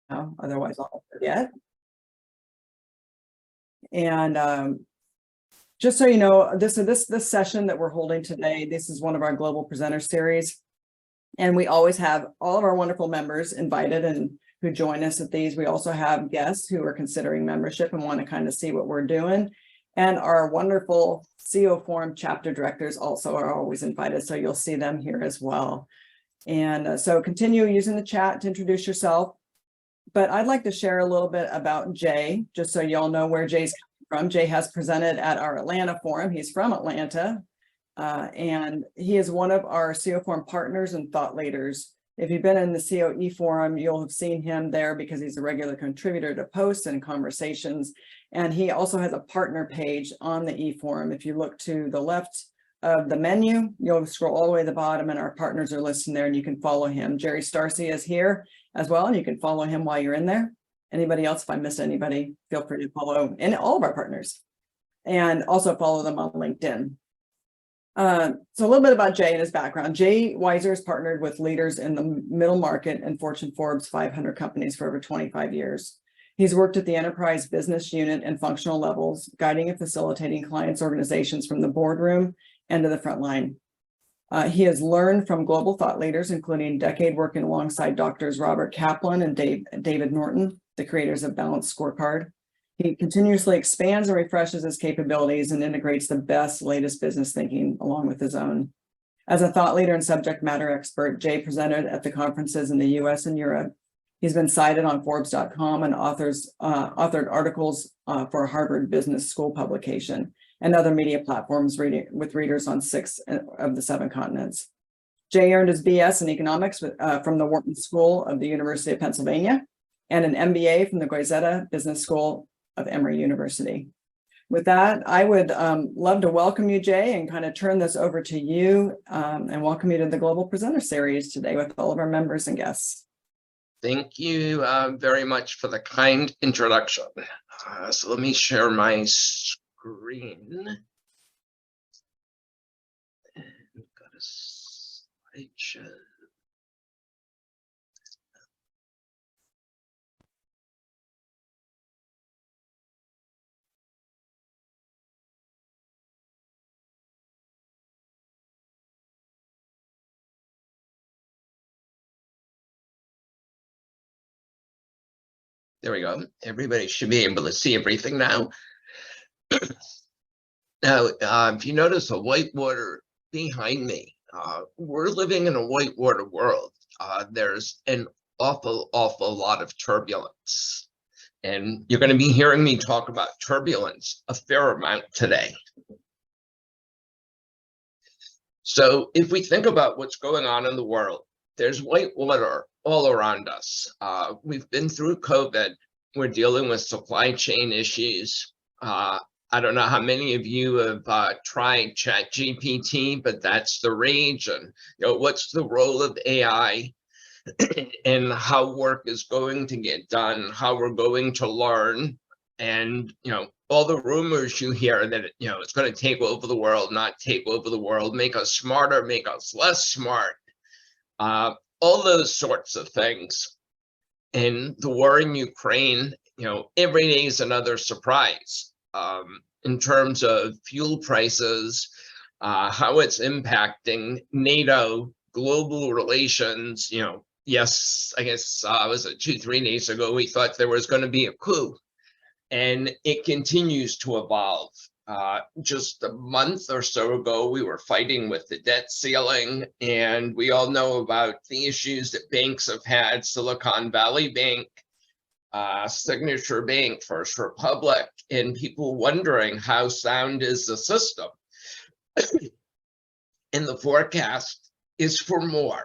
otherwise I'll forget. And just so you know, this session that we're holding today, this is one of our global presenter series. And we always have all of our wonderful members invited and who join us at these. We also have guests who are considering membership and want to kind of see what we're doing. And our wonderful CO Forum chapter directors also are always invited. So you'll see them here as well. And so continue using the chat to introduce yourself. But I'd like to share a little bit about Jay, just so y'all know where Jay's coming from. Jay has presented at our Atlanta forum. He's from Atlanta. And he is one of our CO Forum partners and thought leaders. If you've been in the COE forum, you'll have seen him there because he's a regular contributor to posts and conversations. And he also has a partner page on the e-forum. If you look to the left of the menu, you'll scroll all the way to the bottom and our partners are listed there and you can follow him. Jerry Starcy is here as well, and you can follow him while you're in there. Anybody else, if I missed anybody, feel free to follow and all of our partners and also follow them on LinkedIn. So a little bit about Jay and his background. Jay Weiser has partnered with leaders in the middle market and Fortune Forbes 500 companies for over 25 years. He's worked at the enterprise business unit and functional levels, guiding and facilitating clients' organizations from the boardroom and to the front line. He has learned from global thought leaders, including decade working alongside doctors Robert Kaplan and David Norton, the creators of Balanced Scorecard. He continuously expands and refreshes his capabilities and integrates the best, latest business thinking along with his own. As a thought leader and subject matter expert, Jay presented at the conferences in the US and Europe. He's been cited on Forbes.com and authored articles for a Harvard Business School publication and other media platforms with readers on 6 of the 7 continents. Jay earned his BS in economics from the Wharton School of the University of Pennsylvania and an MBA from the Weiser Business School of Emory University. With that, I would love to welcome you, Jay, and kind of turn this over to you and welcome you to the Global Presenter Series today with all of our members and guests. Thank you very much for the kind introduction. So let me share my screen. And got a slideshow. There we go. Everybody should be able to see everything now. Now, if you notice a whitewater behind me, we're living in a whitewater world. There's an awful lot of turbulence. And you're going to be hearing me talk about turbulence a fair amount today. So if we think about what's going on in the world, there's whitewater all around us. We've been through COVID. We're dealing with supply chain issues. I don't know how many of you have tried ChatGPT, but that's the rage. And what's the role of AI and how work is going to get done, how we're going to learn, and all the rumors you hear that it's going to take over the world, not take over the world, make us smarter, make us less smart. All those sorts of things. And the war in Ukraine, every day is another surprise in terms of fuel prices, how it's impacting NATO, global relations. Yes, I guess was it 2-3 days ago, we thought there was going to be a coup, and it continues to evolve. Just a month or so ago, we were fighting with the debt ceiling, and we all know about the issues that banks have had. Silicon Valley Bank, Signature Bank, First Republic, and people wondering how sound is the system. And the forecast is for more.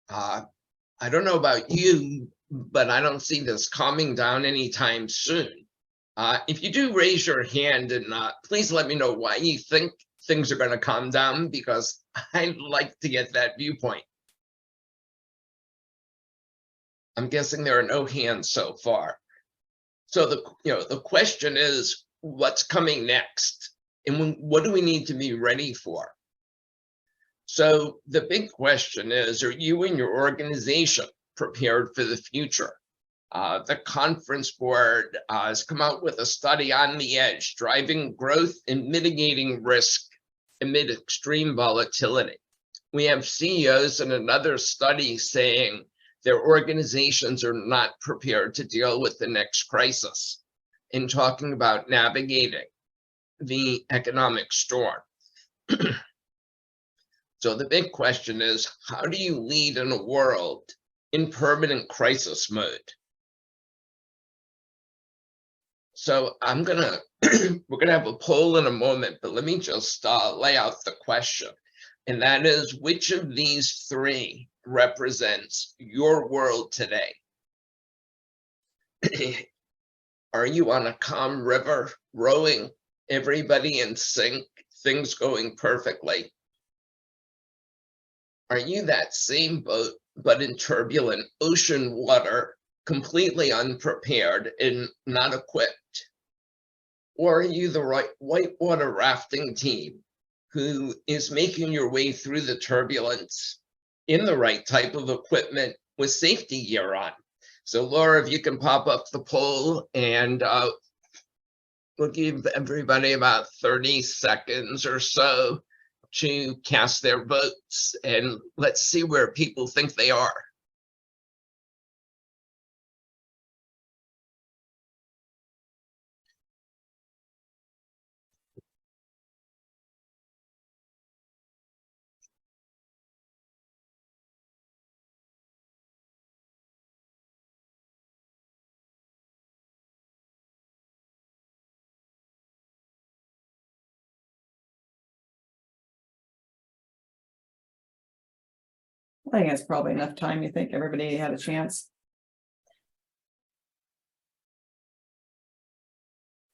I don't know about you, but I don't see this calming down anytime soon. If you do, raise your hand and please let me know why you think things are going to calm down, because I'd like to get that viewpoint. I'm guessing there are no hands so far. So the question is, what's coming next, and what do we need to be ready for? So the big question is, are you and your organization prepared for the future? The conference board has come out with a study on the edge, driving growth and mitigating risk amid extreme volatility. We have CEOs in another study saying their organizations are not prepared to deal with the next crisis, in talking about navigating the economic storm. So the big question is, how do you lead in a world in permanent crisis mode? So we're gonna have a poll in a moment, but let me just lay out the question. And that is, which of these three represents your world today? Are you on a calm river, rowing, everybody in sync, things going perfectly? Are you that same boat, but in turbulent ocean water, completely unprepared and not equipped? Or are you the right whitewater rafting team who is making your way through the turbulence in the right type of equipment with safety gear on? So Laura, if you can pop up the poll, and we'll give everybody about 30 seconds or so to cast their votes, and let's see where people think they are. I think it's probably enough time. You think everybody had a chance?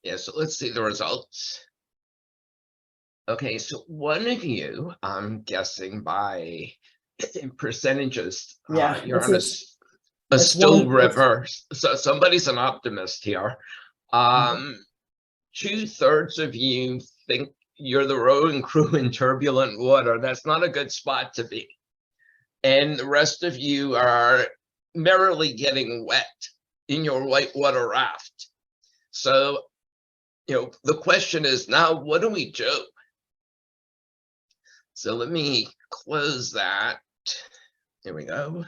Yeah, so let's see the results. Okay, so one of you, I'm guessing by percentages, Yeah, you're on it's a still one- river. So somebody's an optimist here. Mhm. 2/3 of you think you're the rowing crew in turbulent water. That's not a good spot to be. And the rest of you are merrily getting wet in your whitewater raft. So, the question is now, what do we do? So let me close that. There we go.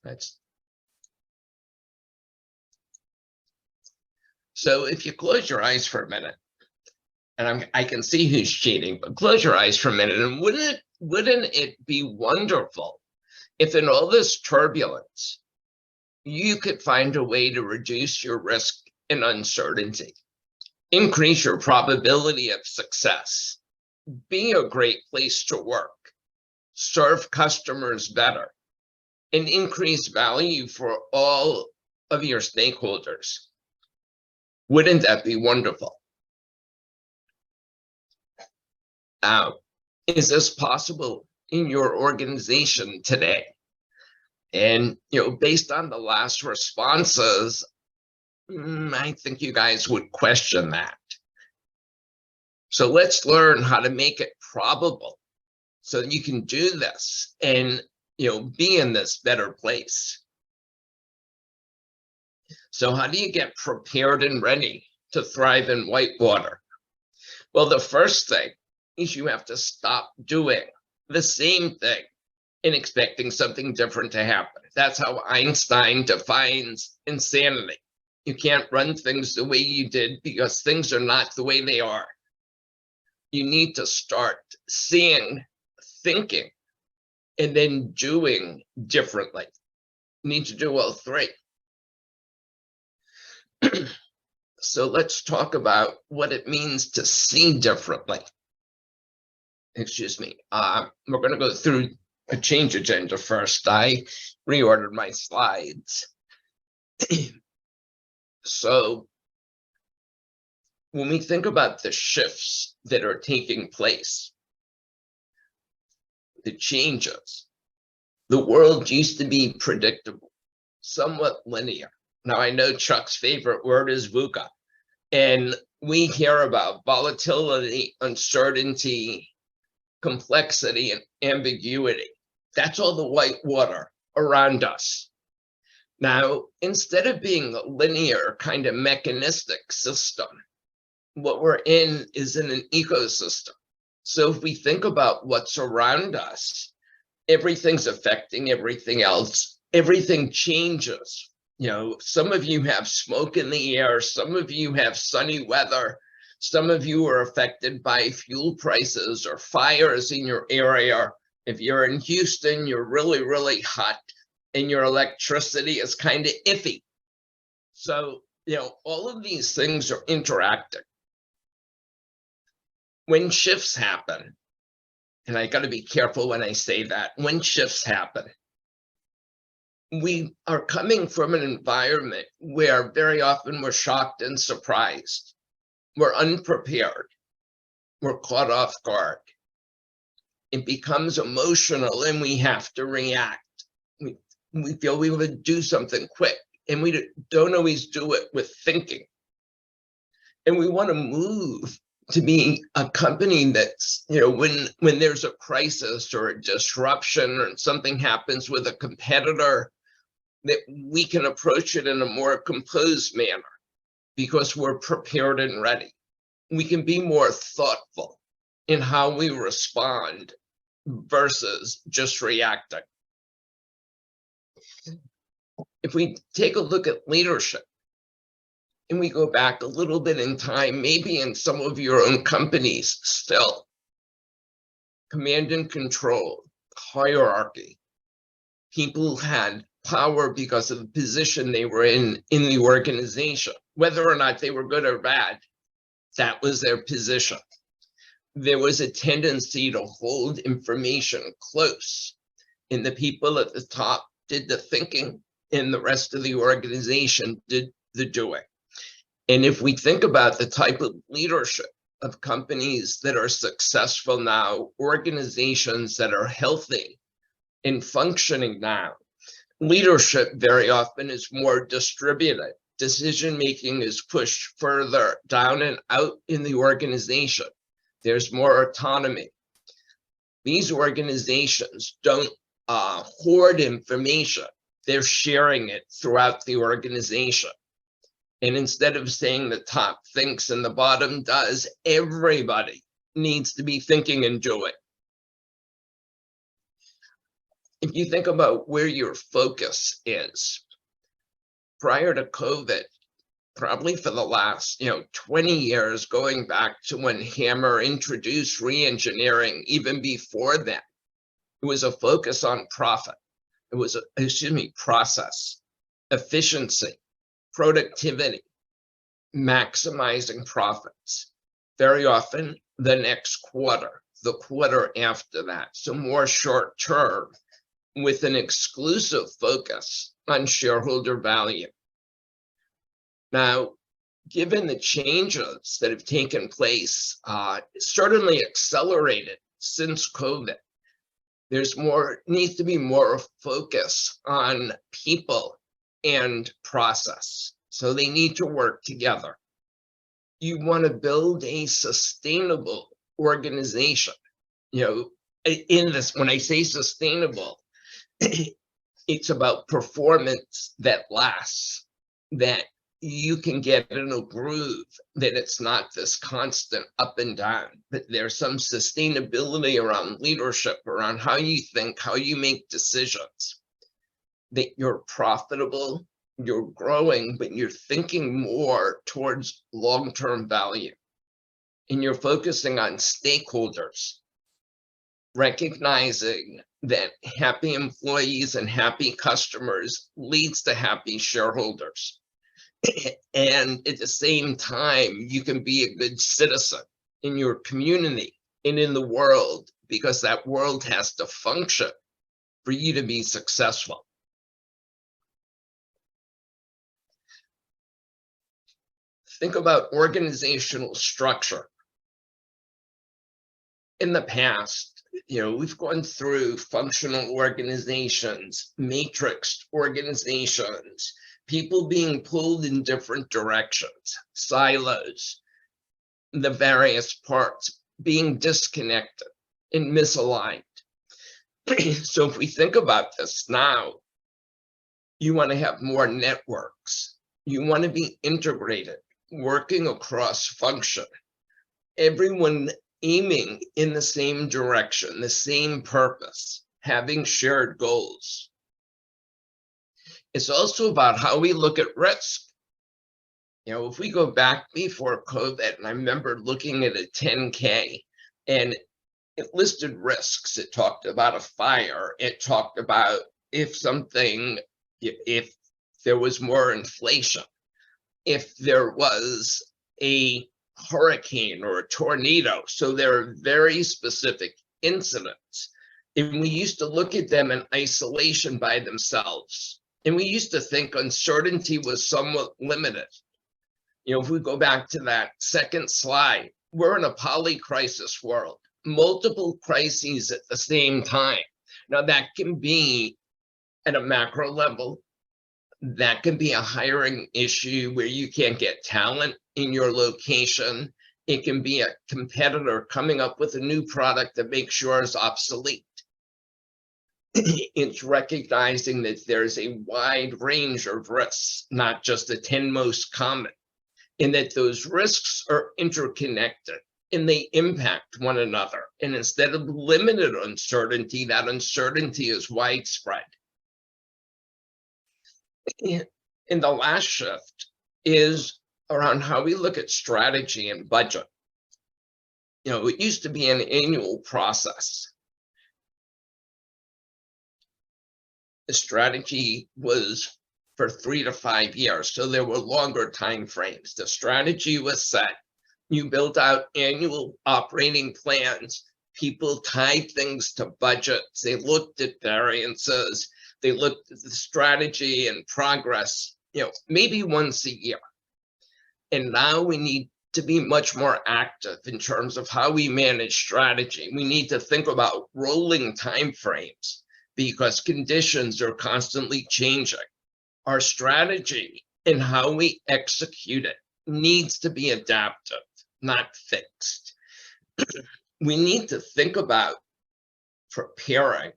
That's so if you close your eyes for a minute, and I can see who's cheating, but close your eyes for a minute, and wouldn't it be wonderful if in all this turbulence, you could find a way to reduce your risk and uncertainty, increase your probability of success, be a great place to work, serve customers better, and increase value for all of your stakeholders? Wouldn't that be wonderful? Is this possible in your organization today? And, based on the last responses, I think you guys would question that. So let's learn how to make it probable so that you can do this and, be in this better place. So how do you get prepared and ready to thrive in whitewater? Well, the first thing is you have to stop doing the same thing and expecting something different to happen. That's how Einstein defines insanity. You can't run things the way you did because things are not the way they are. You need to start seeing, thinking, and then doing differently. You need to do all three. So let's talk about what it means to see differently. Excuse me. We're going to go through a change agenda first. I reordered my slides. So when we think about the shifts that are taking place, the changes, the world used to be predictable, somewhat linear. Now I know Chuck's favorite word is VUCA, and we hear about volatility, uncertainty, complexity, and ambiguity. That's all the white water around us. Now, instead of being a linear kind of mechanistic system, what we're in is in an ecosystem. So if we think about what's around us, everything's affecting everything else. Everything changes. Some of you have smoke in the air. Some of you have sunny weather. Some of you are affected by fuel prices or fires in your area. If you're in Houston, you're really, really hot and your electricity is kind of iffy. So, all of these things are interacting. When shifts happen, and I got to be careful when I say that, when shifts happen, we are coming from an environment where very often we're shocked and surprised. We're unprepared. We're caught off guard. It becomes emotional and we have to react. We feel we want to do something quick, and we don't always do it with thinking. And we want to move to be a company that's, when there's a crisis or a disruption or something happens with a competitor, that we can approach it in a more composed manner because we're prepared and ready. We can be more thoughtful in how we respond versus just reacting. If we take a look at leadership and we go back a little bit in time, maybe in some of your own companies still, command and control, hierarchy, people had power because of the position they were in the organization. Whether or not they were good or bad, that was their position. There was a tendency to hold information close, and the people at the top did the thinking, and the rest of the organization did the doing. And if we think about the type of leadership of companies that are successful now, organizations that are healthy and functioning now, leadership very often is more distributed. Decision-making is pushed further down and out in the organization. There's more autonomy. These organizations don't hoard information. They're sharing it throughout the organization. And instead of saying the top thinks and the bottom does, everybody needs to be thinking and doing. If you think about where your focus is, prior to COVID, probably for the last 20 years, going back to when Hammer introduced re-engineering, even before that, it was a focus on profit. It was, process, efficiency, productivity, maximizing profits. Very often the next quarter, the quarter after that. So more short term with an exclusive focus on shareholder value. Now, given the changes that have taken place, certainly accelerated since COVID, needs to be more focus on people and process. So they need to work together. You want to build a sustainable organization. In this, when I say sustainable, it's about performance that lasts, that you can get in a groove, that it's not this constant up and down, but there's some sustainability around leadership, around how you think, how you make decisions, that you're profitable, you're growing, but you're thinking more towards long-term value. And you're focusing on stakeholders, recognizing that happy employees and happy customers leads to happy shareholders. And at the same time, you can be a good citizen in your community and in the world, because that world has to function for you to be successful. Think about organizational structure. In the past, we've gone through functional organizations, matrixed organizations, people being pulled in different directions, silos. the various parts being disconnected and misaligned. So if we think about this now, you want to have more networks. You want to be integrated, working across function, everyone aiming in the same direction, the same purpose, having shared goals. It's also about how we look at risk. You know, if we go back before COVID, and I remember looking at a 10K and it listed risks. It talked about a fire. It talked about if there was more inflation, if there was a hurricane or a tornado. So there are very specific incidents. And we used to look at them in isolation by themselves. And we used to think uncertainty was somewhat limited. You know, if we go back to that second slide, we're in a polycrisis world, multiple crises at the same time. Now that can be at a macro level, that can be a hiring issue where you can't get talent in your location. It can be a competitor coming up with a new product that makes yours obsolete. It's recognizing that there's a wide range of risks, not just the 10 most common, and that those risks are interconnected and they impact one another. And instead of limited uncertainty, that uncertainty is widespread. And the last shift is around how we look at strategy and budget. You know, it used to be an annual process. The strategy was for 3 to 5 years, so there were longer time frames. The strategy was set. You built out annual operating plans. People tied things to budgets. They looked at variances. They looked at the strategy and progress, you know, maybe once a year. And now we need to be much more active in terms of how we manage strategy. We need to think about rolling timeframes because conditions are constantly changing. Our strategy and how we execute it needs to be adaptive, not fixed. We need to think about preparing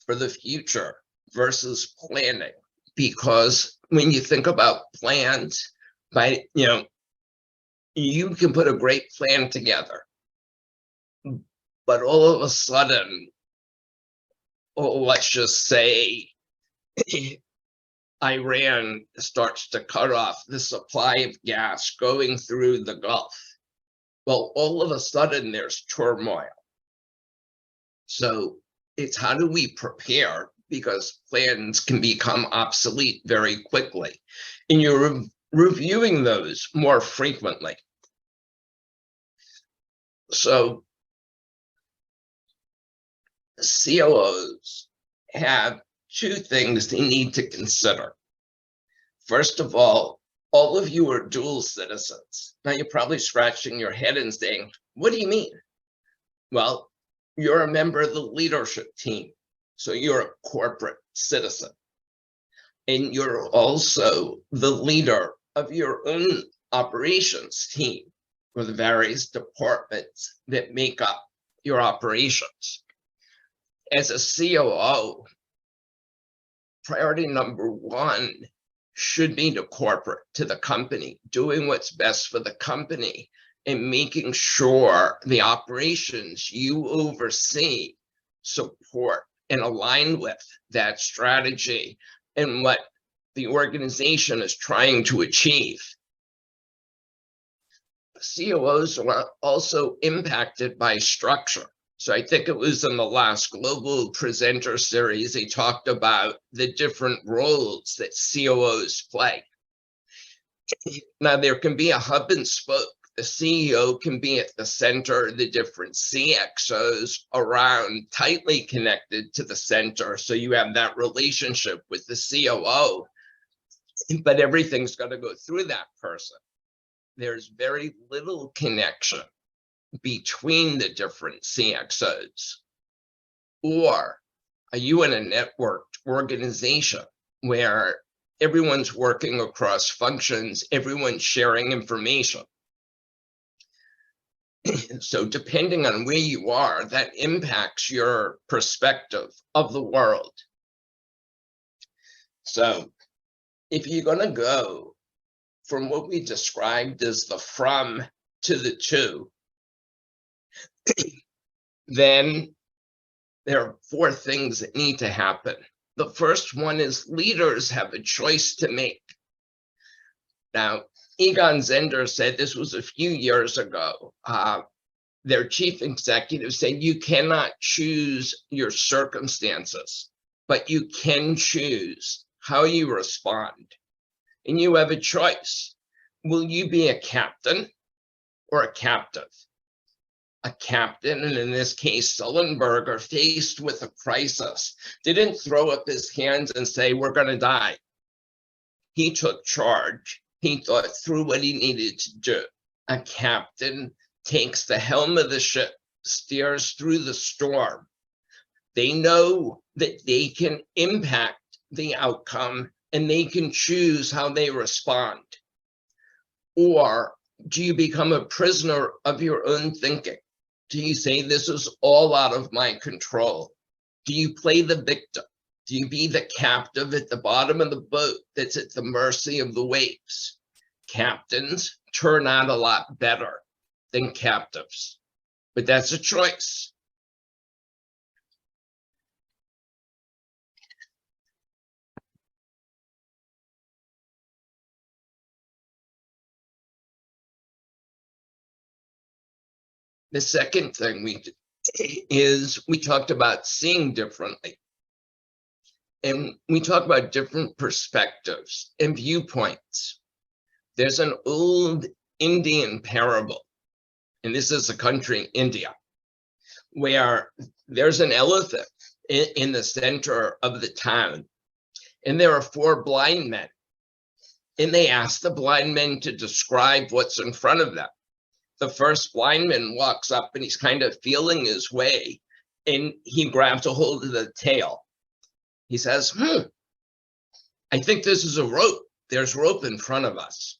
for the future versus planning, because when you think about plans, you can put a great plan together, but all of a sudden, let's just say Iran starts to cut off the supply of gas going through the Gulf. Well, all of a sudden there's turmoil. So it's how do we prepare, because plans can become obsolete very quickly. And you're reviewing those more frequently. So COOs have two things they need to consider. First of all of you are dual citizens. Now you're probably scratching your head and saying, what do you mean? Well, you're a member of the leadership team, so you're a corporate citizen. And you're also the leader of your own operations team, or the various departments that make up your operations. As a COO, priority number one should be to corporate, to the company, doing what's best for the company and making sure the operations you oversee support and align with that strategy and what the organization is trying to achieve. COOs are also impacted by structure. So I think it was in the last global presenter series, they talked about the different roles that COOs play. Now there can be a hub and spoke. The CEO can be at the center, the different CXOs around, tightly connected to the center. So you have that relationship with the COO, but everything's got to go through that person. There's very little connection between the different CXOs. Or are you in a networked organization where everyone's working across functions, everyone's sharing information? So depending on where you are, that impacts your perspective of the world. So if you're going to go from what we described as the from to the to, then there are 4 things that need to happen. The first one is leaders have a choice to make. Now, Egon Zehnder said this was a few years ago. Their chief executive said, you cannot choose your circumstances, but you can choose how you respond. And you have a choice. Will you be a captain or a captive? A captain, and in this case, Sullenberger, faced with a crisis, didn't throw up his hands and say, we're going to die. He took charge. He thought through what he needed to do. A captain takes the helm of the ship, steers through the storm. They know that they can impact the outcome and they can choose how they respond. Or do you become a prisoner of your own thinking? Do you say, this is all out of my control? Do you play the victim? Do you be the captive at the bottom of the boat that's at the mercy of the waves? Captains turn out a lot better than captives, but that's a choice. The second thing we talked about seeing differently. And we talk about different perspectives and viewpoints. There's an old Indian parable, and this is the country, India, where there's an elephant in the center of the town, and there are 4 blind men. And they ask the blind men to describe what's in front of them. The first blind man walks up and he's kind of feeling his way, and he grabs a hold of the tail. He says, I think this is a rope. There's rope in front of us.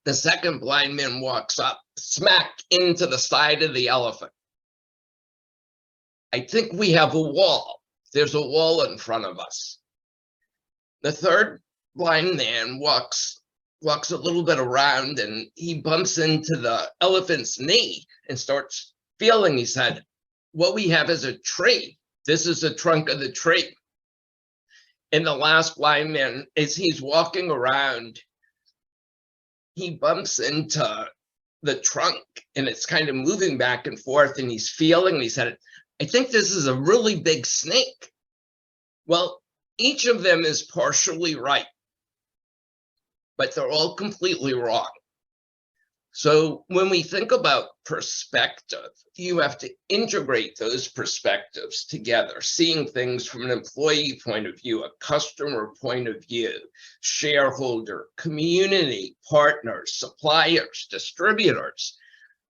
The second blind man walks up, smack into the side of the elephant. I think we have a wall. There's a wall in front of us. The third blind man walks a little bit around and he bumps into the elephant's knee and starts feeling. He said, what we have is a tree. This is the trunk of the tree. And the last blind man, as he's walking around, he bumps into the trunk and it's kind of moving back and forth, and he's feeling, he said, I think this is a really big snake. Well, each of them is partially right, but they're all completely wrong. So when we think about perspective, you have to integrate those perspectives together, seeing things from an employee point of view, a customer point of view, shareholder, community, partners, suppliers, distributors.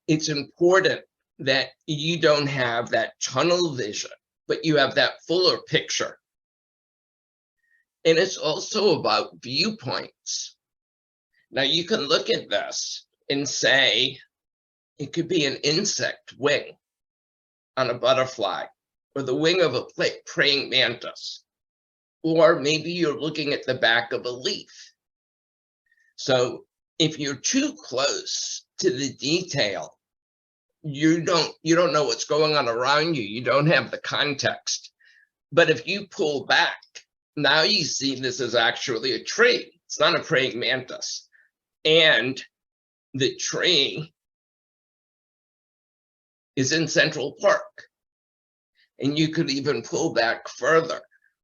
It's important that you don't have that tunnel vision, but you have that fuller picture. And it's also about viewpoints. Now you can look at this and say, it could be an insect wing on a butterfly, or the wing of a praying mantis, or maybe you're looking at the back of a leaf. So if you're too close to the detail, you don't know what's going on around you. You don't have the context. But if you pull back, now you see this is actually a tree. It's not a praying mantis. And the tree is in Central Park. And you could even pull back further.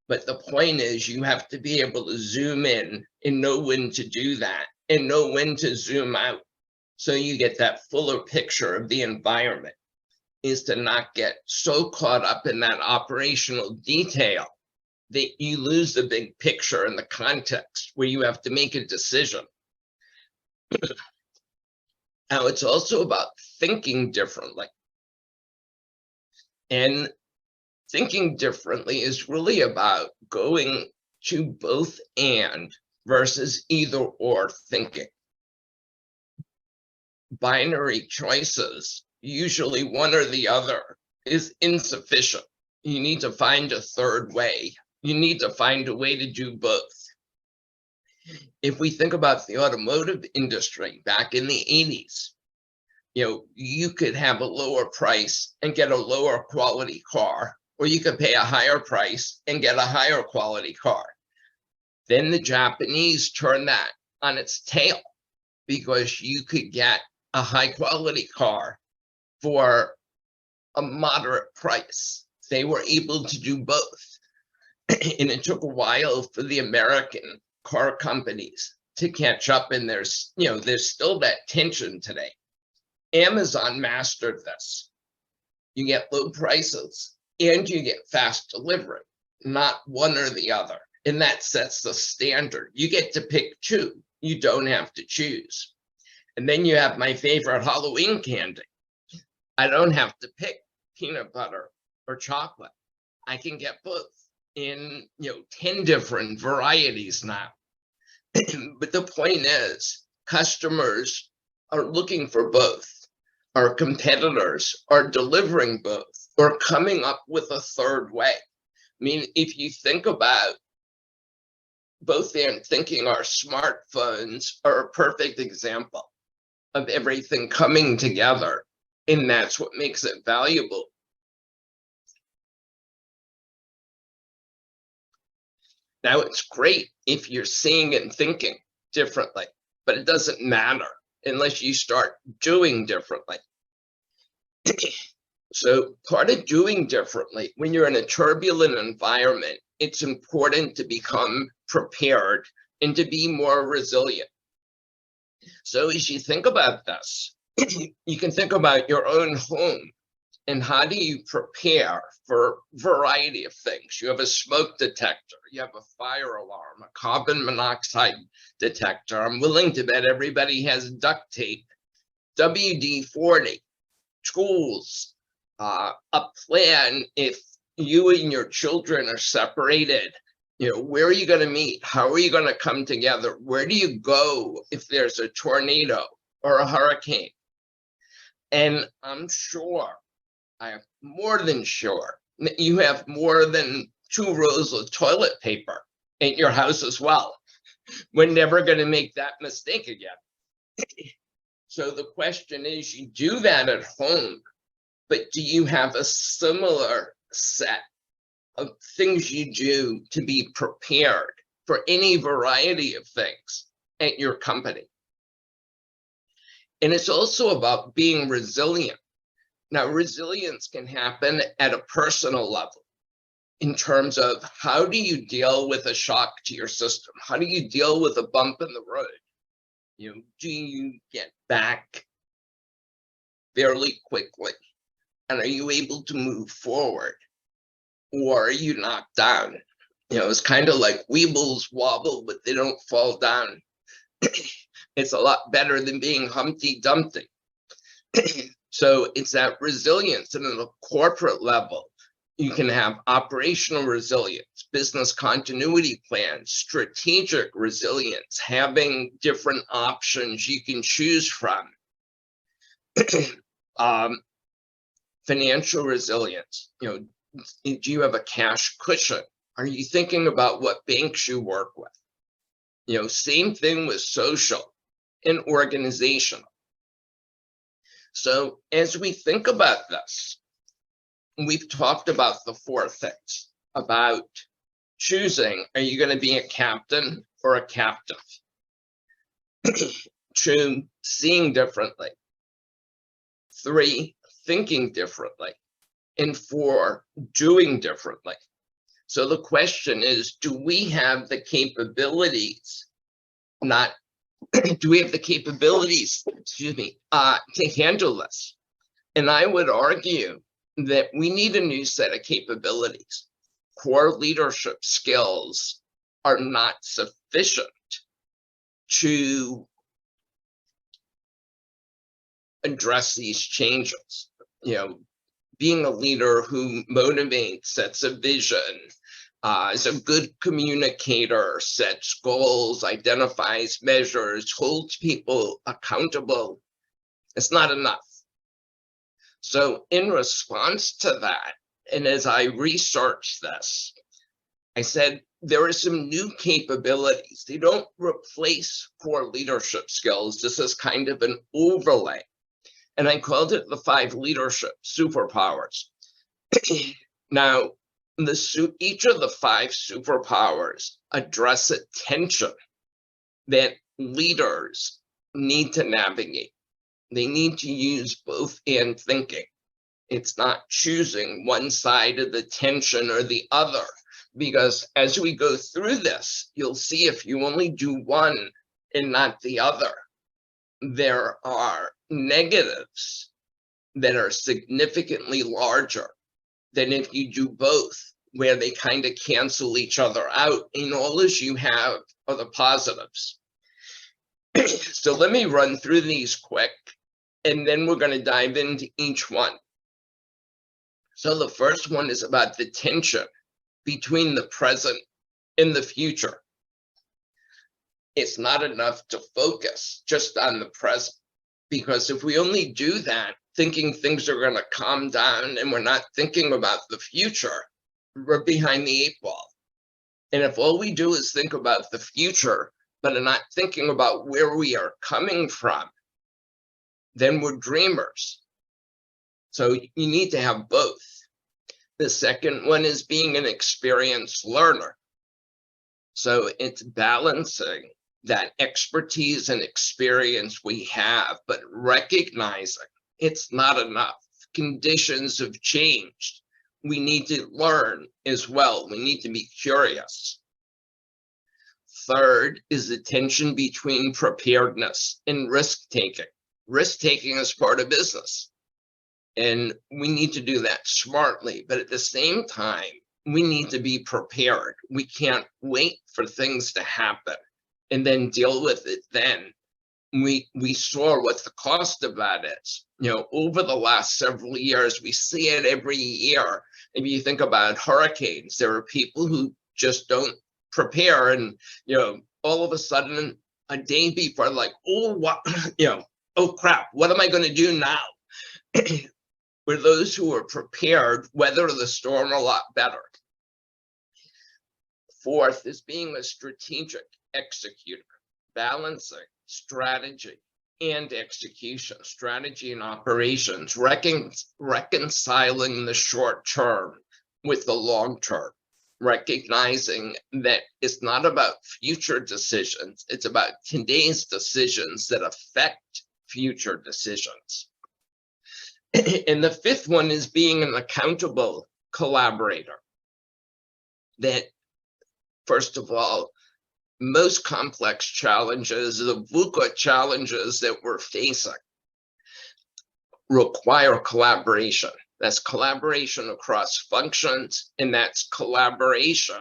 But the point is, you have to be able to zoom in and know when to do that and know when to zoom out. So you get that fuller picture of the environment, is to not get so caught up in that operational detail that you lose the big picture and the context where you have to make a decision. Now, it's also about thinking differently. And thinking differently is really about going to both and versus either or thinking. Binary choices usually one or the other is insufficient. You need to find a third way. You need to find a way to do both. If we think about the automotive industry back in the 80s, you could have a lower price and get a lower quality car, or you could pay a higher price and get a higher quality car. Then the Japanese turned that on its tail, because you could get a high quality car for a moderate price. They were able to do both. And it took a while for the American car companies to catch up, and there's still that tension today. Amazon mastered this. You get low prices and you get fast delivery, not one or the other. And that sets the standard. You get to pick two. You don't have to choose. And then you have my favorite Halloween candy. I don't have to pick peanut butter or chocolate. I can get both in 10 different varieties now. But the point is, customers are looking for both. Our competitors are delivering both, or coming up with a third way. I mean, if you think about both there and thinking, our smartphones are a perfect example of everything coming together, and that's what makes it valuable. Now, it's great if you're seeing and thinking differently, but it doesn't matter unless you start doing differently. So part of doing differently, when you're in a turbulent environment, it's important to become prepared and to be more resilient. So as you think about this, you can think about your own home and how do you prepare for a variety of things. You have a smoke detector, you have a fire alarm, a carbon monoxide detector. I'm willing to bet everybody has duct tape, WD-40, tools, a plan if you and your children are separated. Where are you going to meet? How are you going to come together? Where do you go if there's a tornado or a hurricane? And I'm sure, I am more than sure, that you have more than 2 rolls of toilet paper in your house as well. We're never going to make that mistake again. So the question is, you do that at home, but do you have a similar set of things you do to be prepared for any variety of things at your company? And it's also about being resilient. Now, resilience can happen at a personal level in terms of how do you deal with a shock to your system? How do you deal with a bump in the road? Do you get back fairly quickly? And are you able to move forward? Or are you knocked down? It's kind of like weebles wobble, but they don't fall down. It's a lot better than being Humpty Dumpty. So it's that resilience. And at a corporate level, you can have operational resilience, business continuity plans, strategic resilience, having different options you can choose from. Financial resilience. Do you have a cash cushion? Are you thinking about what banks you work with? Same thing with social and organizational. So as we think about this, we've talked about the 4 things about choosing, are you going to be a captain or a captive? 2, seeing differently. 3, thinking differently. And 4, doing differently. So the question is, do we have the capabilities, to handle this? And I would argue that we need a new set of capabilities. Core leadership skills are not sufficient to address these changes. Being a leader who motivates, sets a vision, is a good communicator, sets goals, identifies measures, holds people accountable, it's not enough. So in response to that, and as I researched this, I said, there are some new capabilities. They don't replace core leadership skills. This is kind of an overlay. And I called it the 5 leadership superpowers. Now, each of the 5 superpowers address a tension that leaders need to navigate. They need to use both and thinking. It's not choosing one side of the tension or the other, because as we go through this, you'll see if you only do one and not the other, there are negatives that are significantly larger than if you do both, where they kind of cancel each other out, and all as you have are the positives. So let me run through these quick, and then we're going to dive into each one. So the first one is about the tension between the present and the future. It's not enough to focus just on the present, because if we only do that, thinking things are going to calm down and we're not thinking about the future, we're behind the 8 ball. And if all we do is think about the future, but are not thinking about where we are coming from, then we're dreamers. So you need to have both. The second one is being an experienced learner. So it's balancing that expertise and experience we have, but recognizing it's not enough. Conditions have changed. We need to learn as well. We need to be curious. Third is the tension between preparedness and risk-taking. Risk-taking is part of business, and we need to do that smartly, but at the same time, we need to be prepared. We can't wait for things to happen and then deal with it then. We saw what the cost of that is. Over the last several years, we see it every year. If you think about hurricanes, there are people who just don't prepare, and all of a sudden, a day before, like, oh, what, oh crap, what am I going to do now? Where those who are prepared weather the storm a lot better. Fourth is being a strategic executor, balancing strategy and execution, strategy and operations, reconciling the short term with the long term, recognizing that it's not about future decisions, it's about today's decisions that affect future decisions. And the fifth one is being an accountable collaborator. That, first of all, most complex challenges, the VUCA challenges that we're facing, require collaboration. That's collaboration across functions, and that's collaboration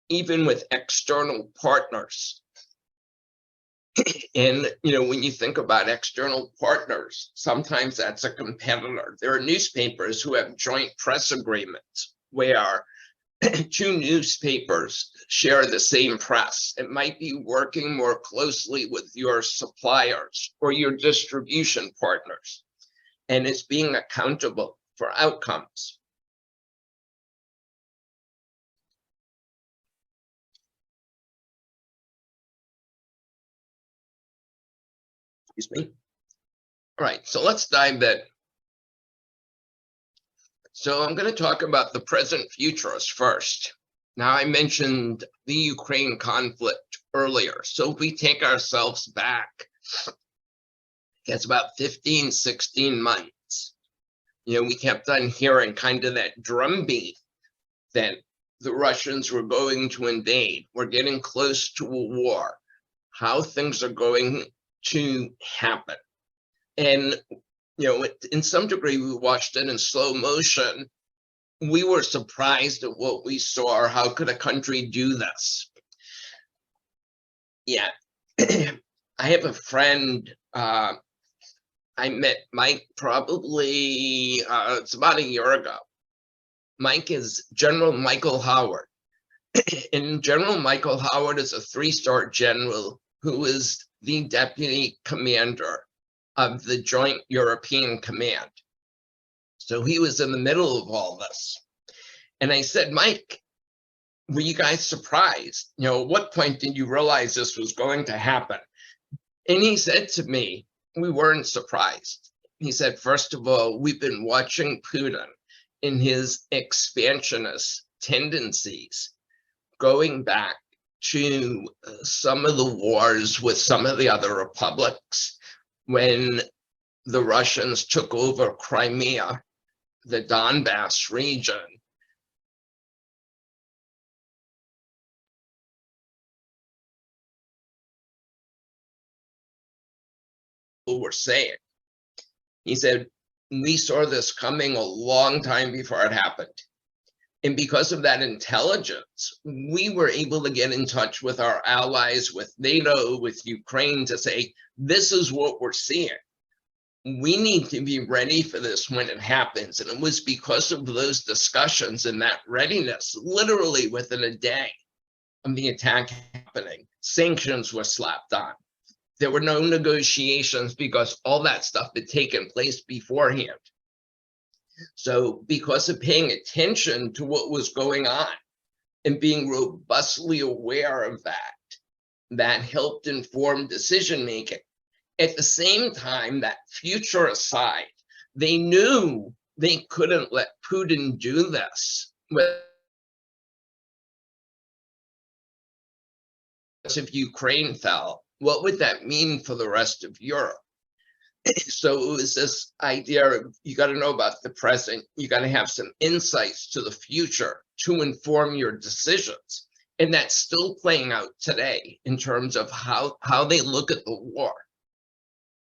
even with external partners. And, when you think about external partners, sometimes that's a competitor. There are newspapers who have joint press agreements where 2 newspapers share the same press. It might be working more closely with your suppliers or your distribution partners, and it's being accountable for outcomes. Excuse me. All right, so let's dive in. So I'm going to talk about the present futurists first. Now, I mentioned the Ukraine conflict earlier. So if we take ourselves back, it's about 15, 16 months. We kept on hearing kind of that drumbeat that the Russians were going to invade. We're getting close to a war. How things are going to happen. And in some degree, we watched it in slow motion. We were surprised at what we saw. How could a country do this? Yeah. I have a friend, I met Mike probably, it's about a year ago. Mike is General Michael Howard. And General Michael Howard is a 3-star general who is the deputy commander of the Joint European Command. So he was in the middle of all this. And I said, Mike, were you guys surprised? At what point did you realize this was going to happen? And he said to me, we weren't surprised. He said, first of all, we've been watching Putin in his expansionist tendencies going back to some of the wars with some of the other republics when the Russians took over Crimea, the Donbass region. Were saying. He said, we saw this coming a long time before it happened. And because of that intelligence, we were able to get in touch with our allies, with NATO, with Ukraine to say, this is what we're seeing. We need to be ready for this when it happens. And it was because of those discussions and that readiness, literally within a day of the attack happening, sanctions were slapped on. There were no negotiations because all that stuff had taken place beforehand. So because of paying attention to what was going on and being robustly aware of that, that helped inform decision-making. At the same time, that future aside, they knew they couldn't let Putin do this. If Ukraine fell, what would that mean for the rest of Europe? So it was this idea of, you got to know about the present, you got to have some insights to the future to inform your decisions. And that's still playing out today in terms of how they look at the war.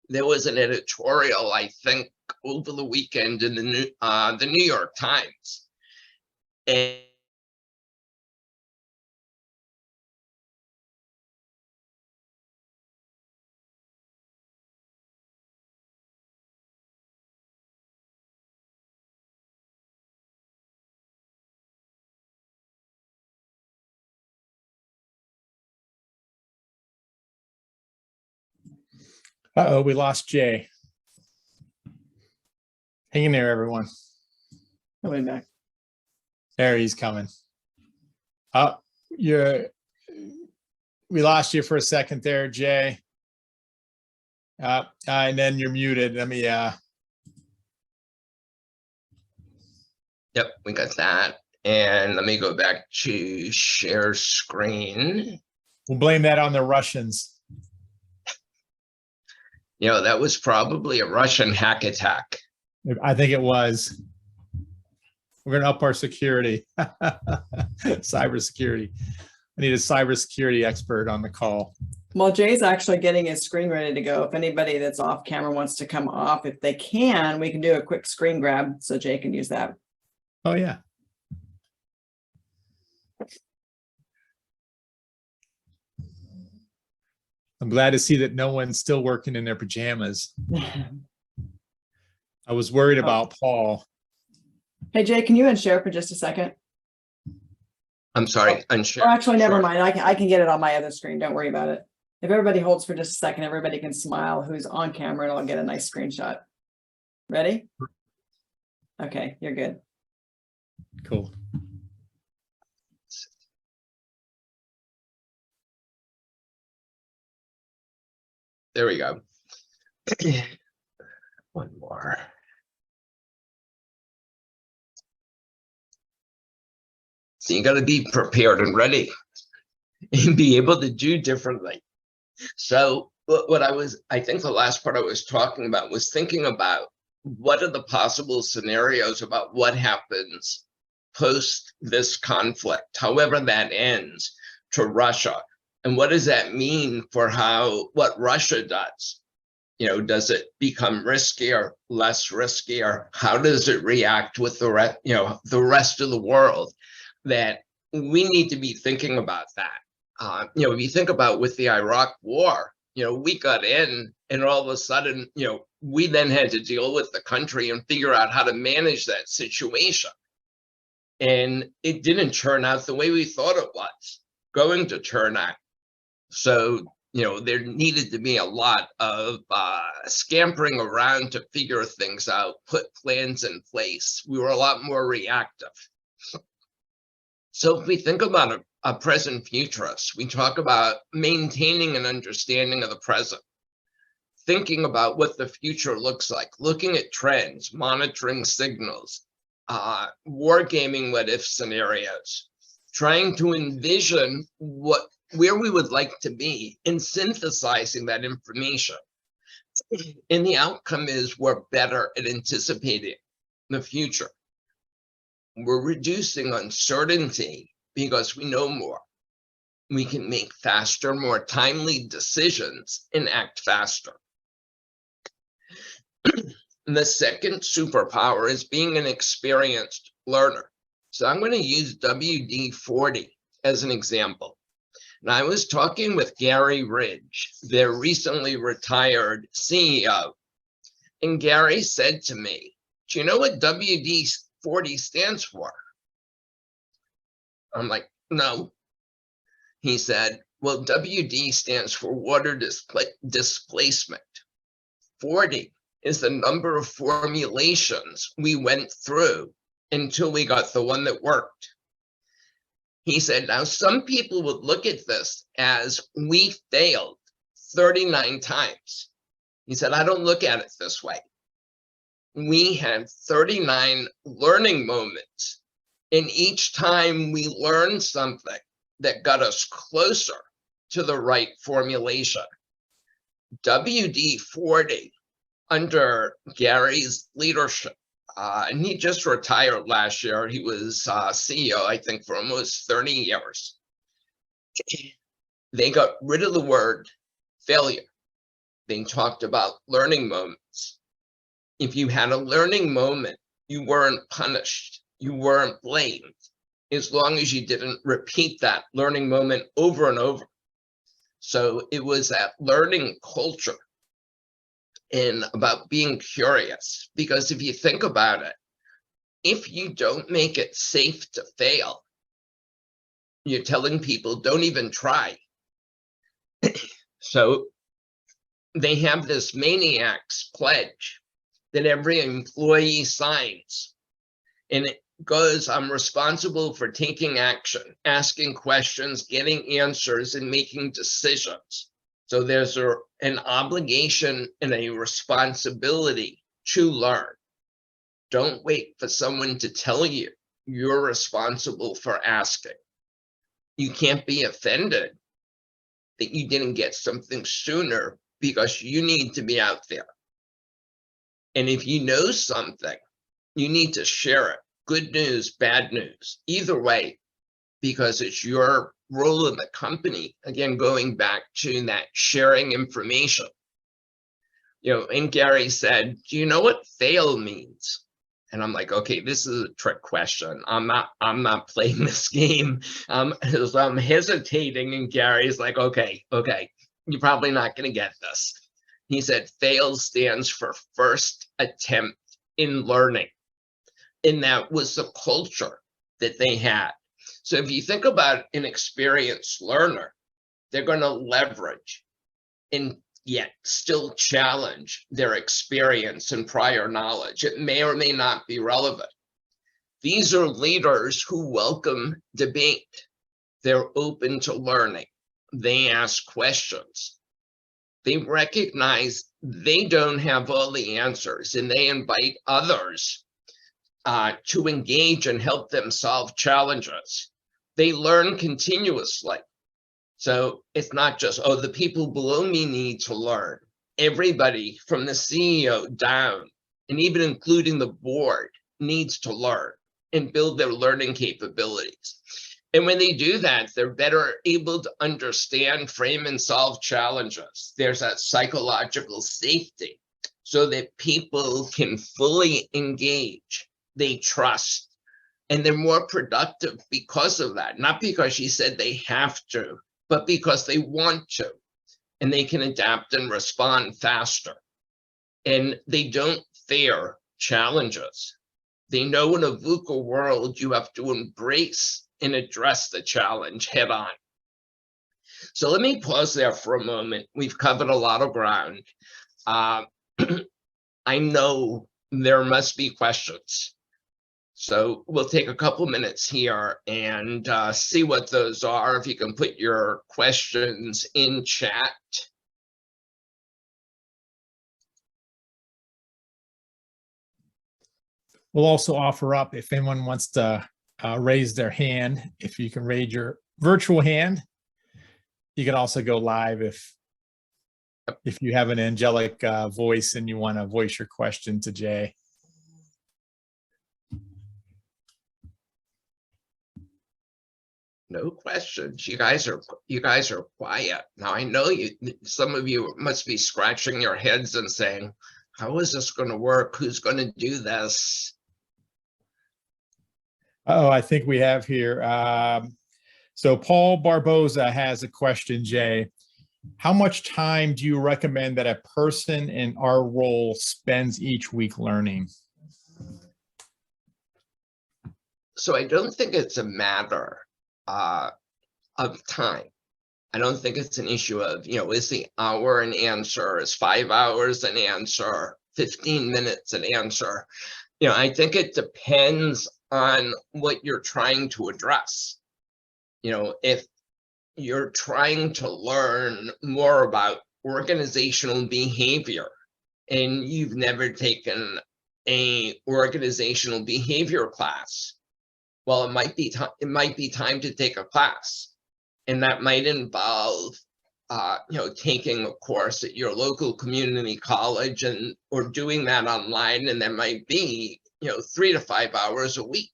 There was an editorial, I think, over the weekend in the New York Times. And Uh-oh, we lost Jay. Hang in there, everyone. Coming back. There he's coming. Oh, we lost you for a second there, Jay. And then you're muted. Let me Yep, we got that. And let me go back to share screen. we'll blame that on the Russians. That was probably a Russian hack attack. I think it was. We're going to up our security. Cybersecurity. I need a cybersecurity expert on the call. Well, Jay's actually getting his screen ready to go. If anybody that's off camera wants to come off, if they can, we can do a quick screen grab so Jay can use that. Oh, yeah. I'm glad to see that no one's still working in their pajamas. I was worried about Paul. Hey, Jay, can you unshare for just a second? I'm sorry, unshare. Oh, actually, never Sure. mind. I can get it on my other screen. Don't worry about it. If everybody holds for just a second, everybody can smile who's on camera and I'll get a nice screenshot. Ready? Okay, you're good. Cool. There we go. One more. So you got to be prepared and ready and be able to do differently. So I think the last part I was talking about was thinking about what are the possible scenarios about what happens post this conflict, however that ends, to Russia. And what does that mean for what Russia does? Does it become riskier, less riskier? How does it react with the rest of the world? That we need to be thinking about that. If you think about with the Iraq war, we got in and all of a sudden, we then had to deal with the country and figure out how to manage that situation. And it didn't turn out the way we thought it was going to turn out. So, there needed to be a lot of scampering around to figure things out, put plans in place. We were a lot more reactive. So if we think about a present futurist, we talk about maintaining an understanding of the present, thinking about what the future looks like, looking at trends, monitoring signals, wargaming what if scenarios, trying to envision where we would like to be and synthesizing that information. And the outcome is we're better at anticipating the future. We're reducing uncertainty because we know more. We can make faster, more timely decisions and act faster. The second superpower is being an experienced learner. So I'm going to use WD-40 as an example. And I was talking with Gary Ridge, their recently retired CEO. And Gary said to me, do you know what WD-40 stands for? I'm like, no. He said, well, WD stands for water displacement. 40 is the number of formulations we went through until we got the one that worked. He said, now some people would look at this as we failed 39 times. He said, I don't look at it this way. We had 39 learning moments, and each time we learned something that got us closer to the right formulation. WD-40, under Gary's leadership, and he just retired last year. He was CEO, I think, for almost 30 years. They got rid of the word failure. They talked about learning moments. If you had a learning moment, you weren't punished. You weren't blamed, as long as you didn't repeat that learning moment over and over. So it was that learning culture and about being curious, because if you think about it, if you don't make it safe to fail, you're telling people don't even try. So they have this maniac's pledge that every employee signs, and it goes, I'm responsible for taking action, asking questions, getting answers, and making decisions. So there's an obligation and a responsibility to learn. Don't wait for someone to tell you you're responsible for asking. You can't be offended that you didn't get something sooner, because you need to be out there. And if you know something, you need to share it. Good news, bad news, either way, because it's your role in the company. Again, going back to that sharing information. And Gary said, do you know what fail means? And I'm like, okay, this is a trick question. I'm not playing this game. So I'm hesitating, and Gary's like, okay, you're probably not going to get this. He said, fail stands for first attempt in learning. And that was the culture that they had. So if you think about an experienced learner, they're going to leverage and yet still challenge their experience and prior knowledge. It may or may not be relevant. These are leaders who welcome debate. They're open to learning. They ask questions. They recognize they don't have all the answers, and they invite others to engage and help them solve challenges. They learn continuously. So it's not just, oh, the people below me need to learn. Everybody from the CEO down, and even including the board, needs to learn and build their learning capabilities. And when they do that, they're better able to understand, frame, and solve challenges. There's that psychological safety so that people can fully engage. They trust, and they're more productive because of that. Not because she said they have to, but because they want to, and they can adapt and respond faster. And they don't fear challenges. They know in a VUCA world, you have to embrace and address the challenge head on. So let me pause there for a moment. We've covered a lot of ground. I know there must be questions. So we'll take a couple minutes here and see what those are. If you can put your questions in chat. We'll also offer up if anyone wants to raise their hand. If you can raise your virtual hand, you can also go live if you have an angelic voice and you want to voice your question to Jay. No questions. You guys are quiet. Now I know some of you must be scratching your heads and saying, how is this going to work? Who's going to do this? Oh, I think we have here. So Paul Barboza has a question, Jay. How much time do you recommend that a person in our role spends each week learning? So I don't think it's a matter of time. I don't think it's an issue of, is the hour an answer? Is 5 hours an answer? 15 minutes an answer? I think it depends on what you're trying to address. If you're trying to learn more about organizational behavior and you've never taken a organizational behavior class, well, it might be time to take a class, and that might involve taking a course at your local community college or doing that online, and that might be 3 to 5 hours a week.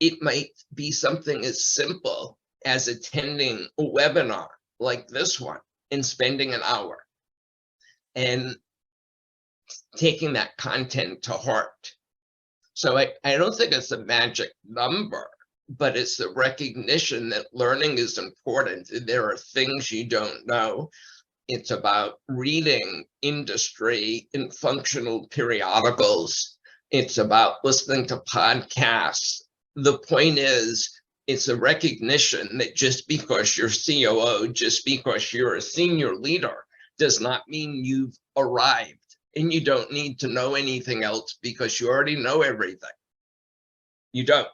It might be something as simple as attending a webinar like this one and spending an hour and taking that content to heart. So I don't think it's a magic number, but it's the recognition that learning is important. There are things you don't know. It's about reading industry and functional periodicals. It's about listening to podcasts. The point is, it's a recognition that just because you're COO, just because you're a senior leader, does not mean you've arrived. And you don't need to know anything else because you already know everything. You don't.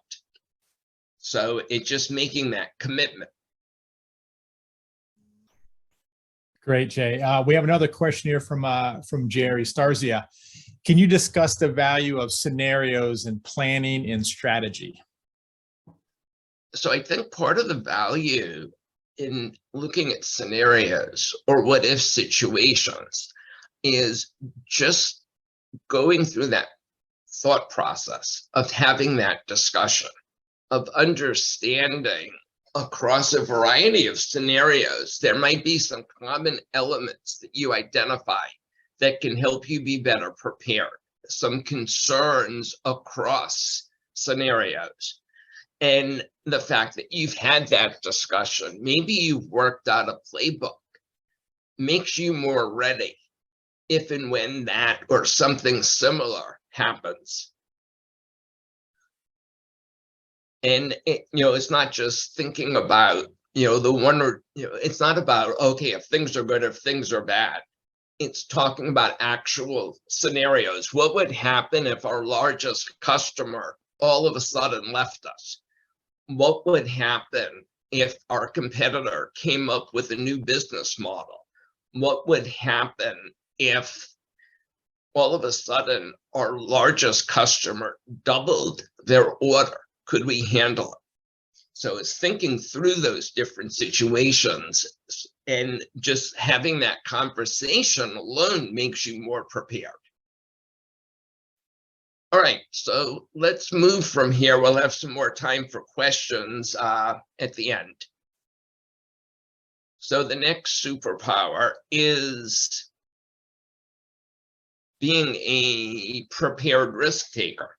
So it's just making that commitment. Great, Jay. We have another question here from Jerry Starzia. Can you discuss the value of scenarios in planning and strategy? So I think part of the value in looking at scenarios or what if situations is just going through that thought process of having that discussion, of understanding across a variety of scenarios. There might be some common elements that you identify that can help you be better prepared, some concerns across scenarios. And the fact that you've had that discussion, maybe you've worked out a playbook, makes you more ready if and when that or something similar happens. And it's not just thinking about, the one or, it's not about, okay, if things are good, if things are bad. It's talking about actual scenarios. What would happen if our largest customer all of a sudden left us? What would happen if our competitor came up with a new business model? What would happen if all of a sudden our largest customer doubled their order? Could we handle it? So it's thinking through those different situations, and just having that conversation alone makes you more prepared. All right, so let's move from here. We'll have some more time for questions at the end. So the next superpower is being a prepared risk taker.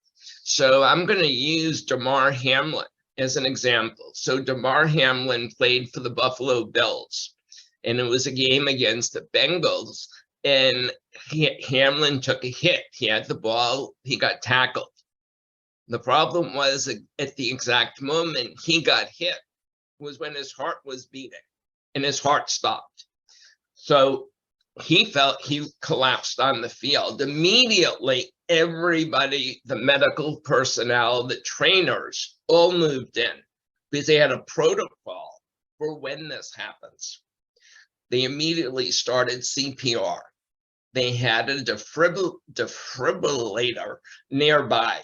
So I'm going to use Damar Hamlin as an example. So Damar Hamlin played for the Buffalo Bills, and it was a game against the Bengals, and Hamlin took a hit. He had the ball, he got tackled. The problem was at the exact moment he got hit, was when his heart was beating and his heart stopped. So he felt he collapsed on the field. Immediately, everybody, the medical personnel, the trainers, all moved in because they had a protocol for when this happens. They immediately started CPR. They had a defibrillator nearby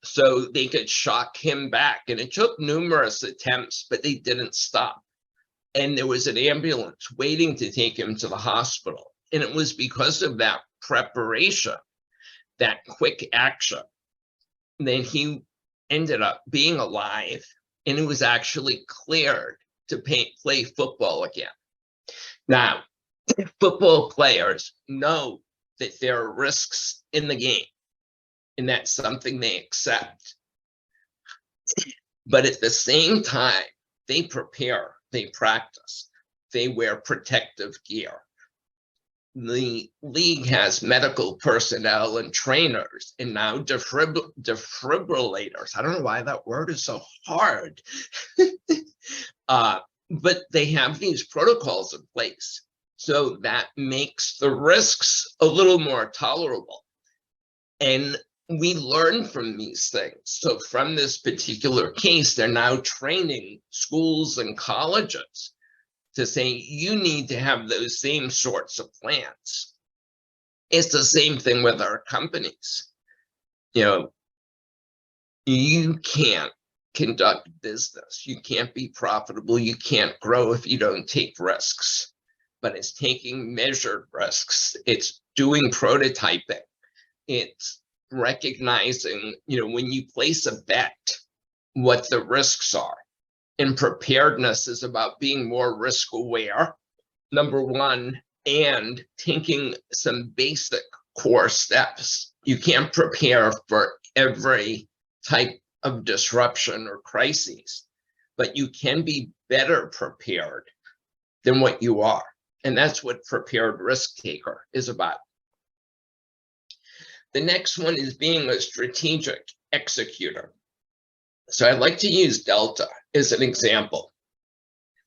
so they could shock him back. And it took numerous attempts, but they didn't stop. And there was an ambulance waiting to take him to the hospital. And it was because of that preparation, that quick action, that he ended up being alive and it was actually cleared to play football again. Now, football players know that there are risks in the game, and that's something they accept. But at the same time, they prepare, they practice, they wear protective gear. The league has medical personnel and trainers, and now defibrillators. I don't know why that word is so hard. But they have these protocols in place. So that makes the risks a little more tolerable. And we learn from these things. So from this particular case, they're now training schools and colleges to say, you need to have those same sorts of plans. It's the same thing with our companies. You know, you can't conduct business. You can't be profitable. You can't grow if you don't take risks. But it's taking measured risks. It's doing prototyping. It's recognizing, you know, when you place a bet, what the risks are. And preparedness is about being more risk aware, number one, and taking some basic core steps. You can't prepare for every type of disruption or crises, but you can be better prepared than what you are. And that's what prepared risk taker is about. The next one is being a strategic executor. So I'd like to use Delta as an example.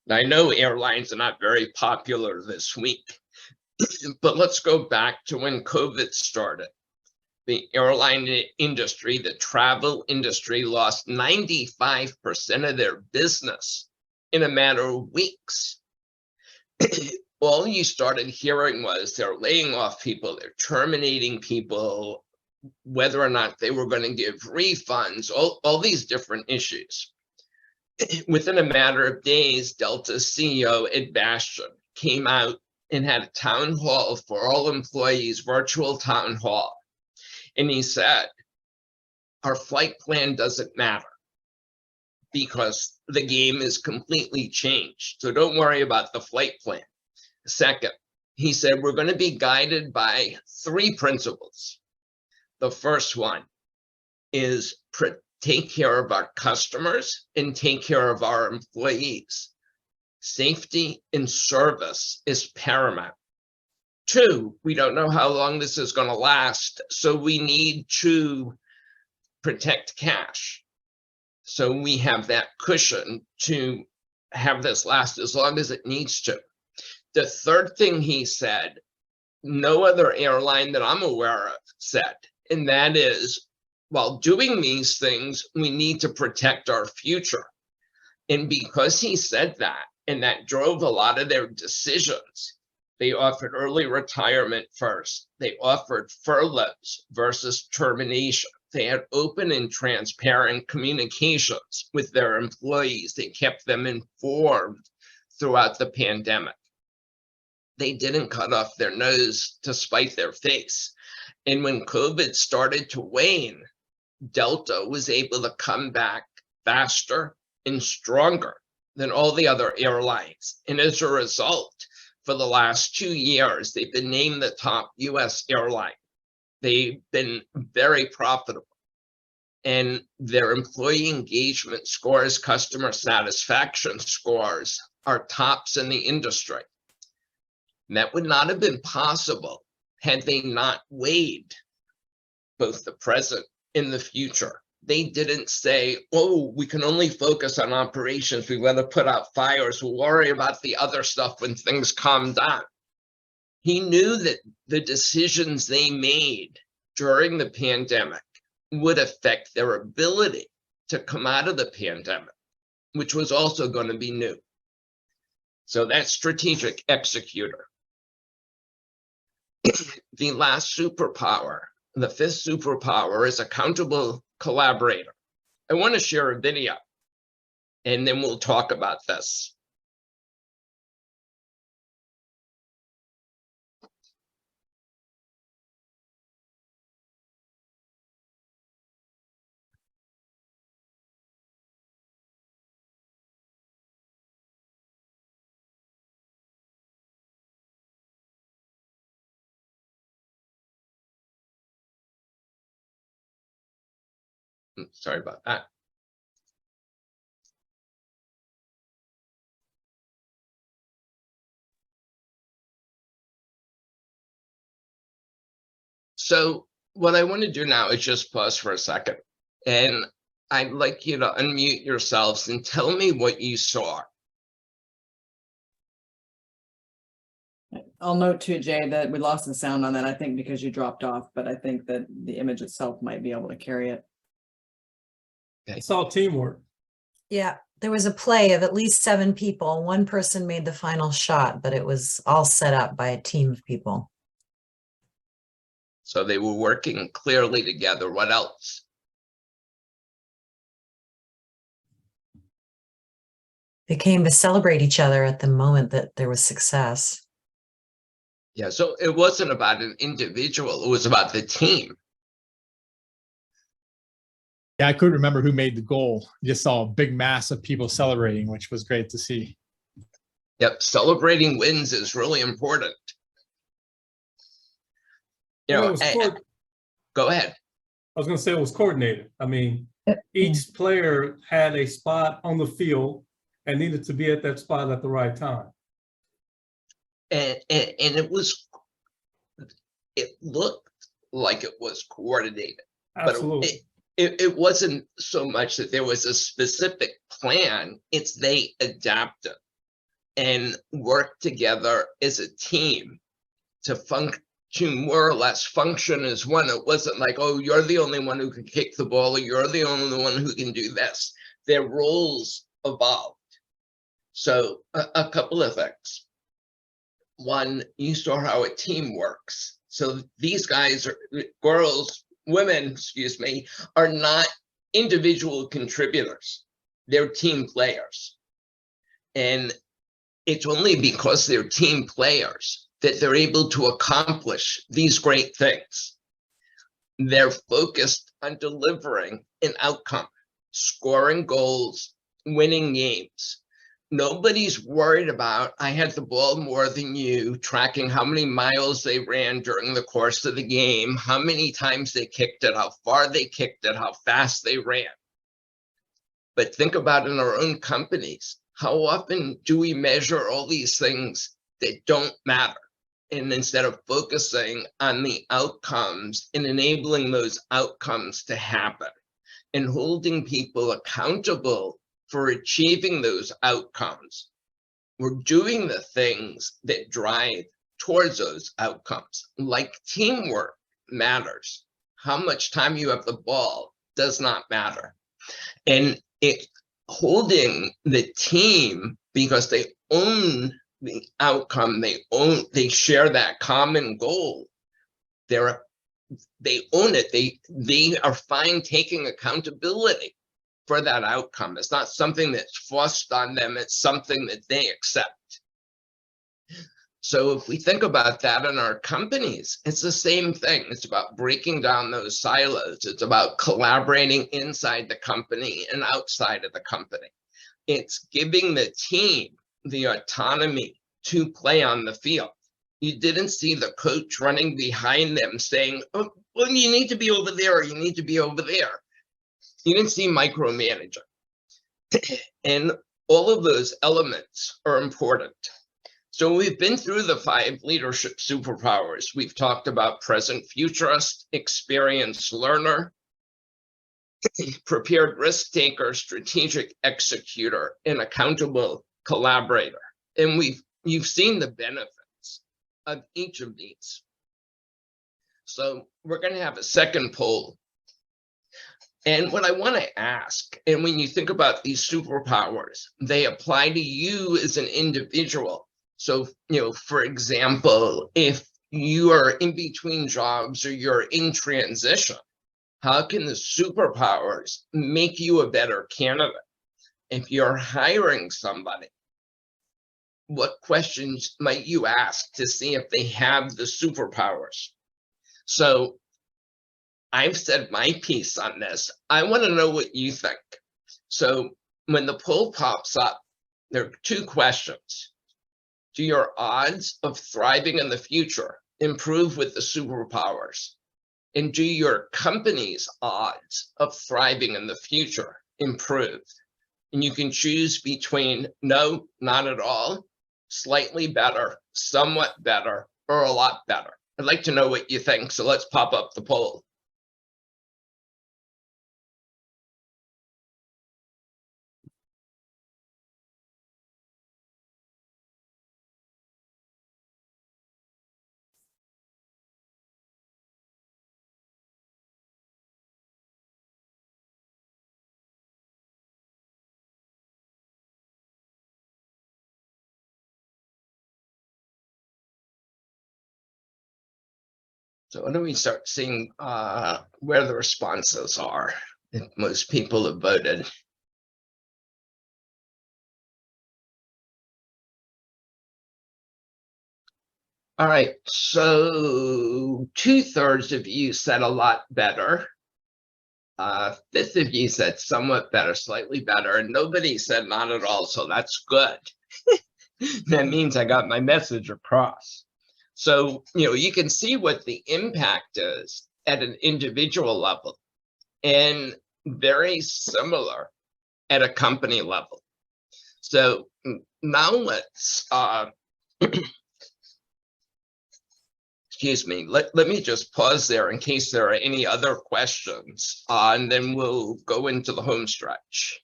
Now, I know airlines are not very popular this week, but let's go back to when COVID started. The airline industry, the travel industry, lost 95% of their business in a matter of weeks. All you started hearing was they're laying off people, they're terminating people, whether or not they were going to give refunds, all these different issues. Within a matter of days, Delta's CEO, Ed Bastian, came out and had a town hall for all employees, virtual town hall. And he said, our flight plan doesn't matter because the game is completely changed. So don't worry about the flight plan. Second, he said, we're going to be guided by three principles. The first one is take care of our customers and take care of our employees. Safety and service is paramount. Two, we don't know how long this is going to last, so we need to protect cash. So we have that cushion to have this last as long as it needs to. The third thing he said, no other airline that I'm aware of said, and that is, while doing these things, we need to protect our future. And because he said that, and that drove a lot of their decisions, they offered early retirement first. They offered furloughs versus termination. They had open and transparent communications with their employees. They kept them informed throughout the pandemic. They didn't cut off their nose to spite their face. And when COVID started to wane, Delta was able to come back faster and stronger than all the other airlines. And as a result, for the last 2 years, they've been named the top US airline. They've been very profitable. And their employee engagement scores, customer satisfaction scores are tops in the industry. And that would not have been possible had they not weighed both the present and the future They didn't say, oh, we can only focus on operations. We want to put out fires. We'll worry about the other stuff when things calm down. He knew that the decisions they made during the pandemic would affect their ability to come out of the pandemic, which was also going to be new. So that's strategic executor. The last superpower, the fifth superpower, is accountable collaborator. I want to share a video and then we'll talk about this. Sorry about that. So what I want to do now is just pause for a second. And I'd like you to unmute yourselves and tell me what you saw. I'll note too, Jay, that we lost the sound on that, I think because you dropped off, but I think that the image itself might be able to carry it. It's all teamwork. Yeah, there was a play of at least 7 people. One person made the final shot, but it was all set up by a team of people. So they were working clearly together. What else? They came to celebrate each other at the moment that there was success. Yeah, so it wasn't about an individual, it was about the team. Yeah, I couldn't remember who made the goal. Just saw a big mass of people celebrating, which was great to see. Yep, celebrating wins is really important. You know, go ahead. I was going to say it was coordinated. I mean, each player had a spot on the field and needed to be at that spot at the right time. And it looked like it was coordinated. Absolutely. But it wasn't so much that there was a specific plan, it's they adapted and worked together as a team to more or less function as one. It wasn't like, oh, you're the only one who can kick the ball, or you're the only one who can do this. Their roles evolved. So a couple of things. One, you saw how a team works. So these guys are women, excuse me, are not individual contributors. They're team players. And it's only because they're team players that they're able to accomplish these great things. They're focused on delivering an outcome, scoring goals, winning games. Nobody's worried about, I had the ball more than you, tracking how many miles they ran during the course of the game, how many times they kicked it, how far they kicked it, how fast they ran. But think about in our own companies, how often do we measure all these things that don't matter? And instead of focusing on the outcomes and enabling those outcomes to happen and holding people accountable for achieving those outcomes, we're doing the things that drive towards those outcomes. Like teamwork matters. How much time you have the ball does not matter. And holding the team, because they own the outcome, they share that common goal. They own it. They are fine taking accountability for that outcome. It's not something that's forced on them. It's something that they accept. So if we think about that in our companies, it's the same thing. It's about breaking down those silos. It's about collaborating inside the company and outside of the company. It's giving the team the autonomy to play on the field. You didn't see the coach running behind them saying, oh, well, you need to be over there, or you need to be over there. You didn't see micromanager. And all of those elements are important. So we've been through the 5 leadership superpowers. We've talked about present futurist, experienced learner, prepared risk taker, strategic executor, and accountable collaborator. And you've seen the benefits of each of these. So we're going to have a second poll. And what I want to ask, and when you think about these superpowers, they apply to you as an individual. So, for example, if you are in between jobs or you're in transition, how can the superpowers make you a better candidate? If you're hiring somebody, what questions might you ask to see if they have the superpowers? So I've said my piece on this. I want to know what you think. So when the poll pops up, there are two questions. Do your odds of thriving in the future improve with the superpowers? And do your company's odds of thriving in the future improve? And you can choose between no, not at all, slightly better, somewhat better, or a lot better. I'd like to know what you think, so let's pop up the poll. So why don't we start seeing where the responses are? If most people have voted. All right, so 2/3 of you said a lot better. 1/5 of you said somewhat better, slightly better, and nobody said not at all, so that's good. That means I got my message across. So, you can see what the impact is at an individual level and very similar at a company level. So now let's, excuse me, let me just pause there in case there are any other questions, and then we'll go into the home stretch.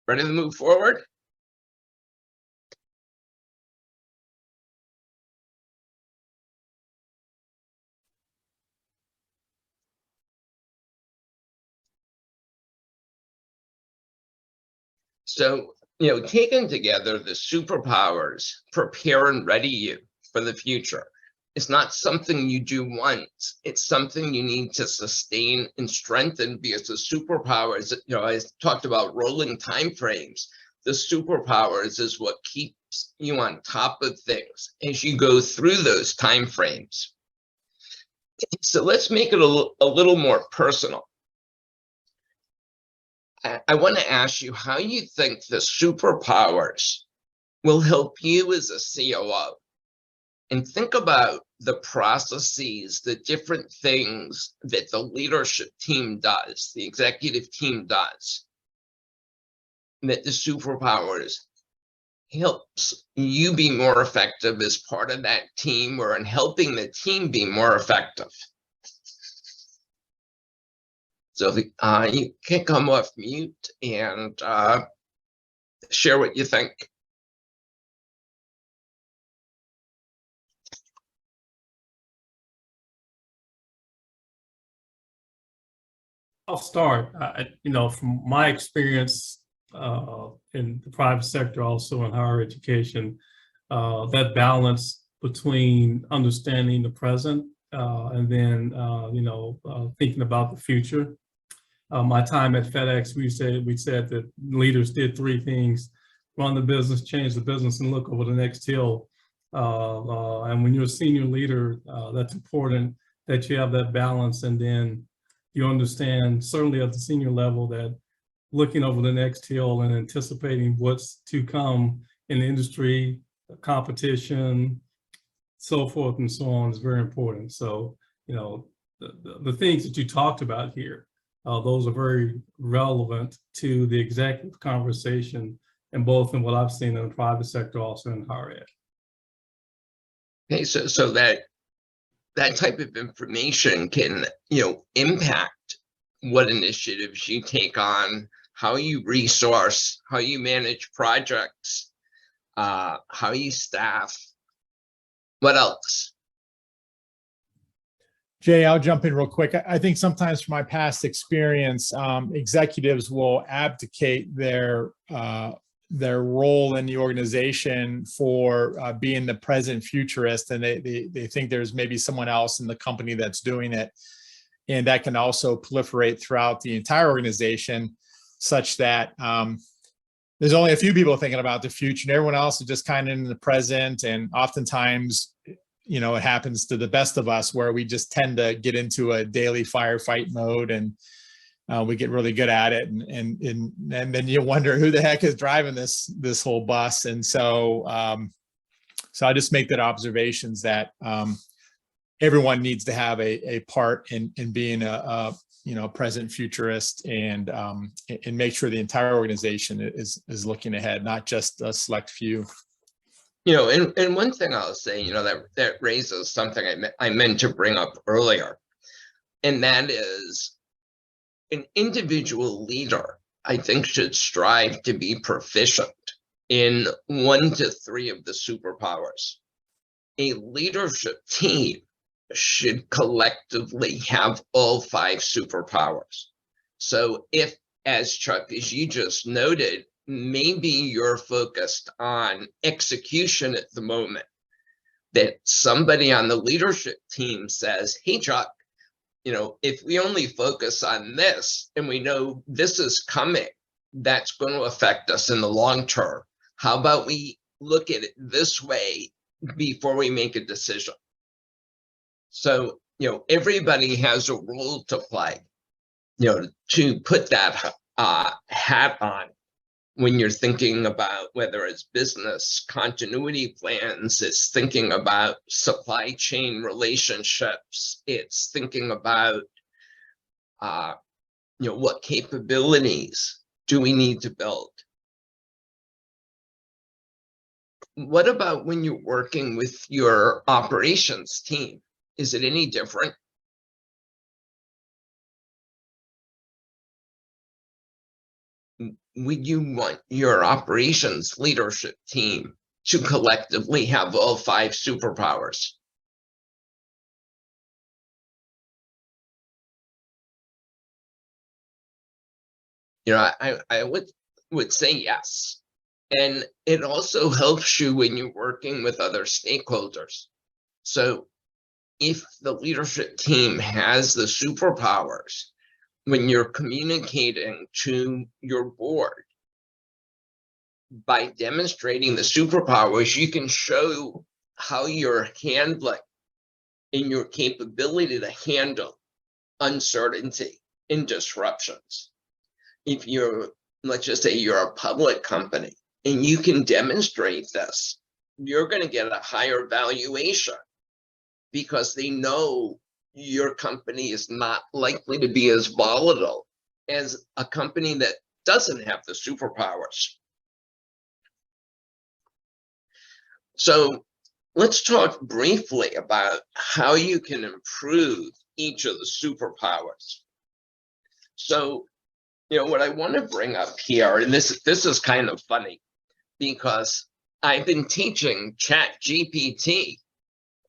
Ready to move forward? So, taken together, the superpowers prepare and ready you for the future. It's not something you do once. It's something you need to sustain and strengthen, because the superpowers, I talked about rolling time frames. The superpowers is what keeps you on top of things as you go through those time frames. So let's make it a little more personal. I want to ask you how you think the superpowers will help you as a COO. And think about the processes, the different things that the leadership team does, the executive team does, that the superpowers helps you be more effective as part of that team, or in helping the team be more effective. So you can come off mute and share what you think. I'll start. From my experience in the private sector, also in higher education, that balance between understanding the present and then thinking about the future. My time at FedEx, we said that leaders did three things: run the business, change the business, and look over the next hill. And when you're a senior leader, that's important that you have that balance, and then you understand, certainly at the senior level, that looking over the next hill and anticipating what's to come in the industry, competition, so forth and so on, is very important. So, the things that you talked about here, those are very relevant to the executive conversation and both in what I've seen in the private sector, also in higher ed. Okay, so that type of information can, impact what initiatives you take on, how you resource, how you manage projects, how you staff. What else? Jay, I'll jump in real quick. I think sometimes from my past experience, executives will abdicate their role in the organization for being the present futurist, and they think there's maybe someone else in the company that's doing it. And that can also proliferate throughout the entire organization, such that there's only a few people thinking about the future and everyone else is just kind of in the present. And oftentimes, it happens to the best of us where we just tend to get into a daily firefight mode, and we get really good at it. And then you wonder who the heck is driving this whole bus. And so I just make that observations that everyone needs to have a part in being a present futurist, and make sure the entire organization is looking ahead, not just a select few. And one thing I'll say, that raises something I meant to bring up earlier, and that is an individual leader, I think, should strive to be proficient in 1 to 3 of the superpowers. A leadership team should collectively have all 5 superpowers. So if, as Chuck, as you just noted, maybe you're focused on execution at the moment, that somebody on the leadership team says, hey, Chuck, if we only focus on this and we know this is coming, that's going to affect us in the long term. How about we look at it this way before we make a decision? So, everybody has a role to play, to put that hat on when you're thinking about whether it's business continuity plans, it's thinking about supply chain relationships, it's thinking about, what capabilities do we need to build? What about when you're working with your operations team? Is it any different? Would you want your operations leadership team to collectively have all 5 superpowers? I would say yes. And it also helps you when you're working with other stakeholders. So if the leadership team has the superpowers, when you're communicating to your board, by demonstrating the superpowers, you can show how you're handling and your capability to handle uncertainty and disruptions. If let's just say you're a public company and you can demonstrate this, you're going to get a higher valuation because they know your company is not likely to be as volatile as a company that doesn't have the superpowers. So let's talk briefly about how you can improve each of the superpowers. So, what I want to bring up here, and this is kind of funny, because I've been teaching ChatGPT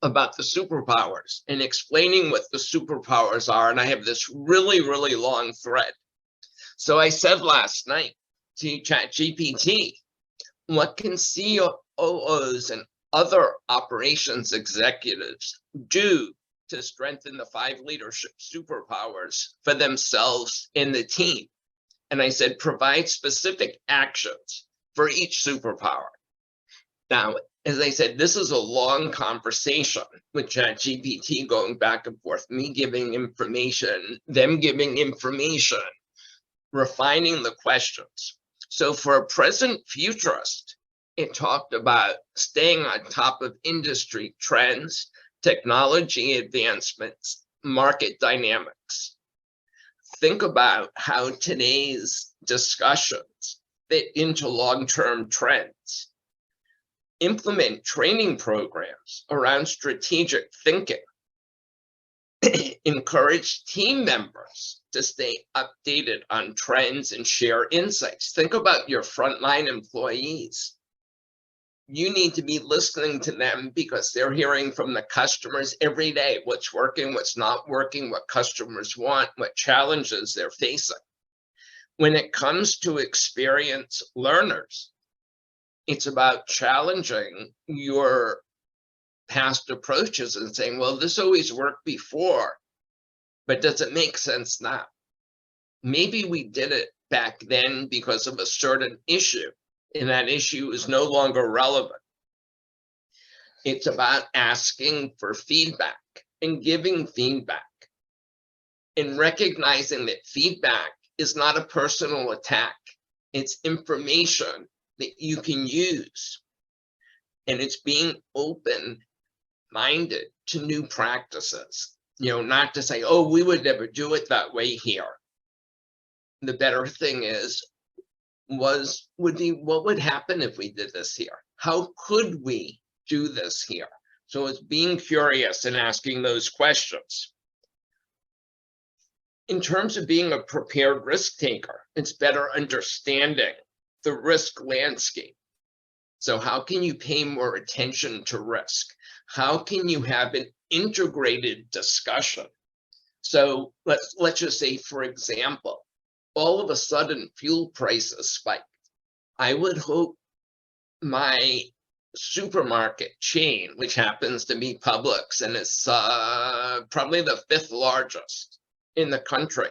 about the superpowers and explaining what the superpowers are, and I have this really, really long thread. So I said last night to ChatGPT, what can COOs and other operations executives do to strengthen the 5 leadership superpowers for themselves and the team? And I said, provide specific actions for each superpower. Now, as I said, this is a long conversation with ChatGPT going back and forth, me giving information, them giving information, refining the questions. So for a present futurist, it talked about staying on top of industry trends, technology advancements, market dynamics. Think about how today's discussions fit into long-term trends. Implement training programs around strategic thinking. Encourage team members to stay updated on trends and share insights. Think about your frontline employees. You need to be listening to them because they're hearing from the customers every day what's working, what's not working, what customers want, what challenges they're facing. When it comes to experienced learners, it's about challenging your past approaches and saying, well, this always worked before, but does it make sense now? Maybe we did it back then because of a certain issue, and that issue is no longer relevant. It's about asking for feedback and giving feedback and recognizing that feedback is not a personal attack. It's information that you can use. And it's being open-minded to new practices, not to say, oh, we would never do it that way here. The better thing is, what would happen if we did this here? How could we do this here? So it's being curious and asking those questions. In terms of being a prepared risk taker, it's better understanding the risk landscape. So how can you pay more attention to risk? How can you have an integrated discussion? So let's just say, for example, all of a sudden fuel prices spiked. I would hope my supermarket chain, which happens to be Publix, and it's probably the 5th largest in the country,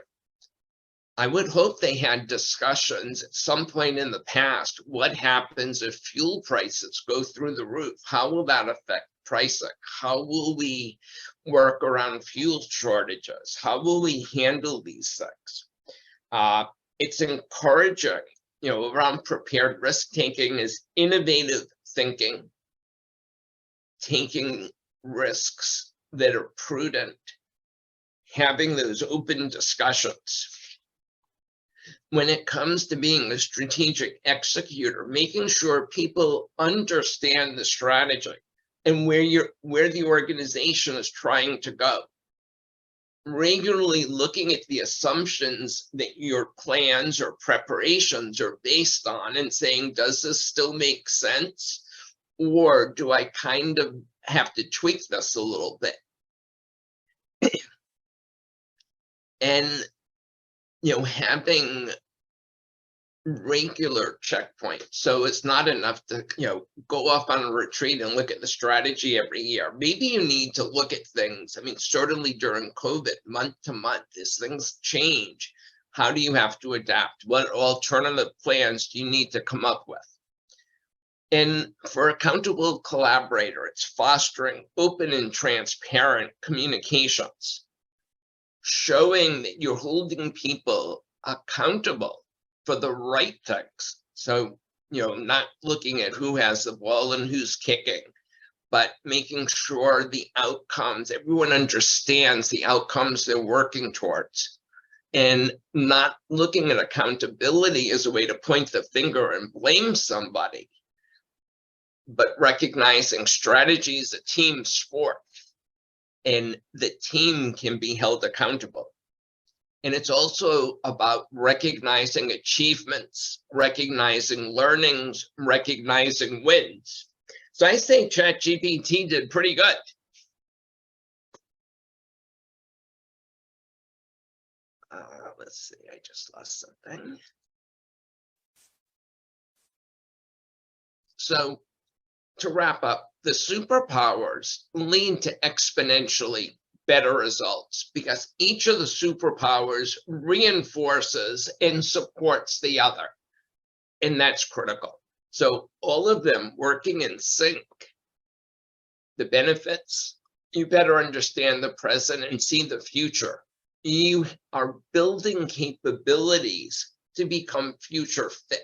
I would hope they had discussions at some point in the past. What happens if fuel prices go through the roof? How will that affect pricing? How will we work around fuel shortages? How will we handle these things? It's encouraging, around prepared risk taking is innovative thinking, taking risks that are prudent, having those open discussions. When it comes to being a strategic executor, making sure people understand the strategy and where the organization is trying to go. Regularly looking at the assumptions that your plans or preparations are based on and saying, does this still make sense? Or do I kind of have to tweak this a little bit? And, having regular checkpoints. So it's not enough to, go off on a retreat and look at the strategy every year. Maybe you need to look at things. I mean, certainly during COVID, month to month, as things change, how do you have to adapt? What alternative plans do you need to come up with? And for accountable collaborator, it's fostering open and transparent communications, showing that you're holding people accountable for the right things. So, not looking at who has the ball and who's kicking, but making sure the outcomes, everyone understands the outcomes they're working towards, and not looking at accountability as a way to point the finger and blame somebody, but recognizing strategy is a team sport and the team can be held accountable. And it's also about recognizing achievements, recognizing learnings, recognizing wins. So I think ChatGPT did pretty good. Let's see, I just lost something. So to wrap up, the superpowers lead to exponentially better results because each of the superpowers reinforces and supports the other. And that's critical. So all of them working in sync. The benefits, you better understand the present and see the future. You are building capabilities to become future fit.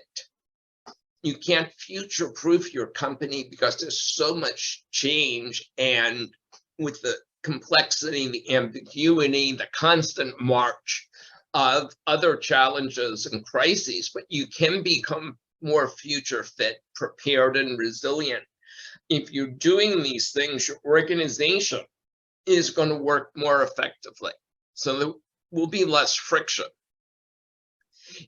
You can't future-proof your company because there's so much change, and with the complexity, the ambiguity, the constant march of other challenges and crises, but you can become more future fit, prepared, and resilient. If you're doing these things, your organization is going to work more effectively. So there will be less friction.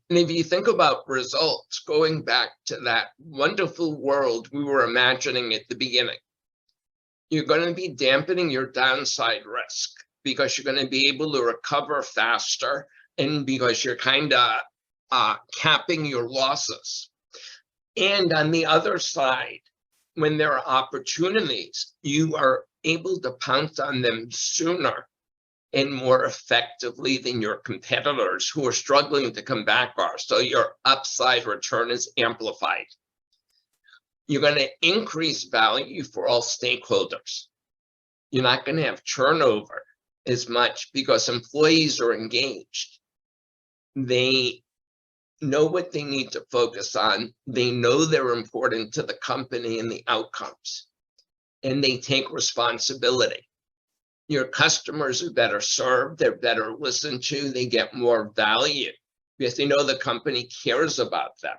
And if you think about results, going back to that wonderful world we were imagining at the beginning, you're going to be dampening your downside risk because you're going to be able to recover faster and because you're kind of capping your losses. And on the other side, when there are opportunities, you are able to pounce on them sooner and more effectively than your competitors who are struggling to come back are. So your upside return is amplified. You're going to increase value for all stakeholders. You're not going to have turnover as much because employees are engaged. They know what they need to focus on. They know they're important to the company and the outcomes, and they take responsibility. Your customers are better served, they're better listened to, they get more value because they know the company cares about them.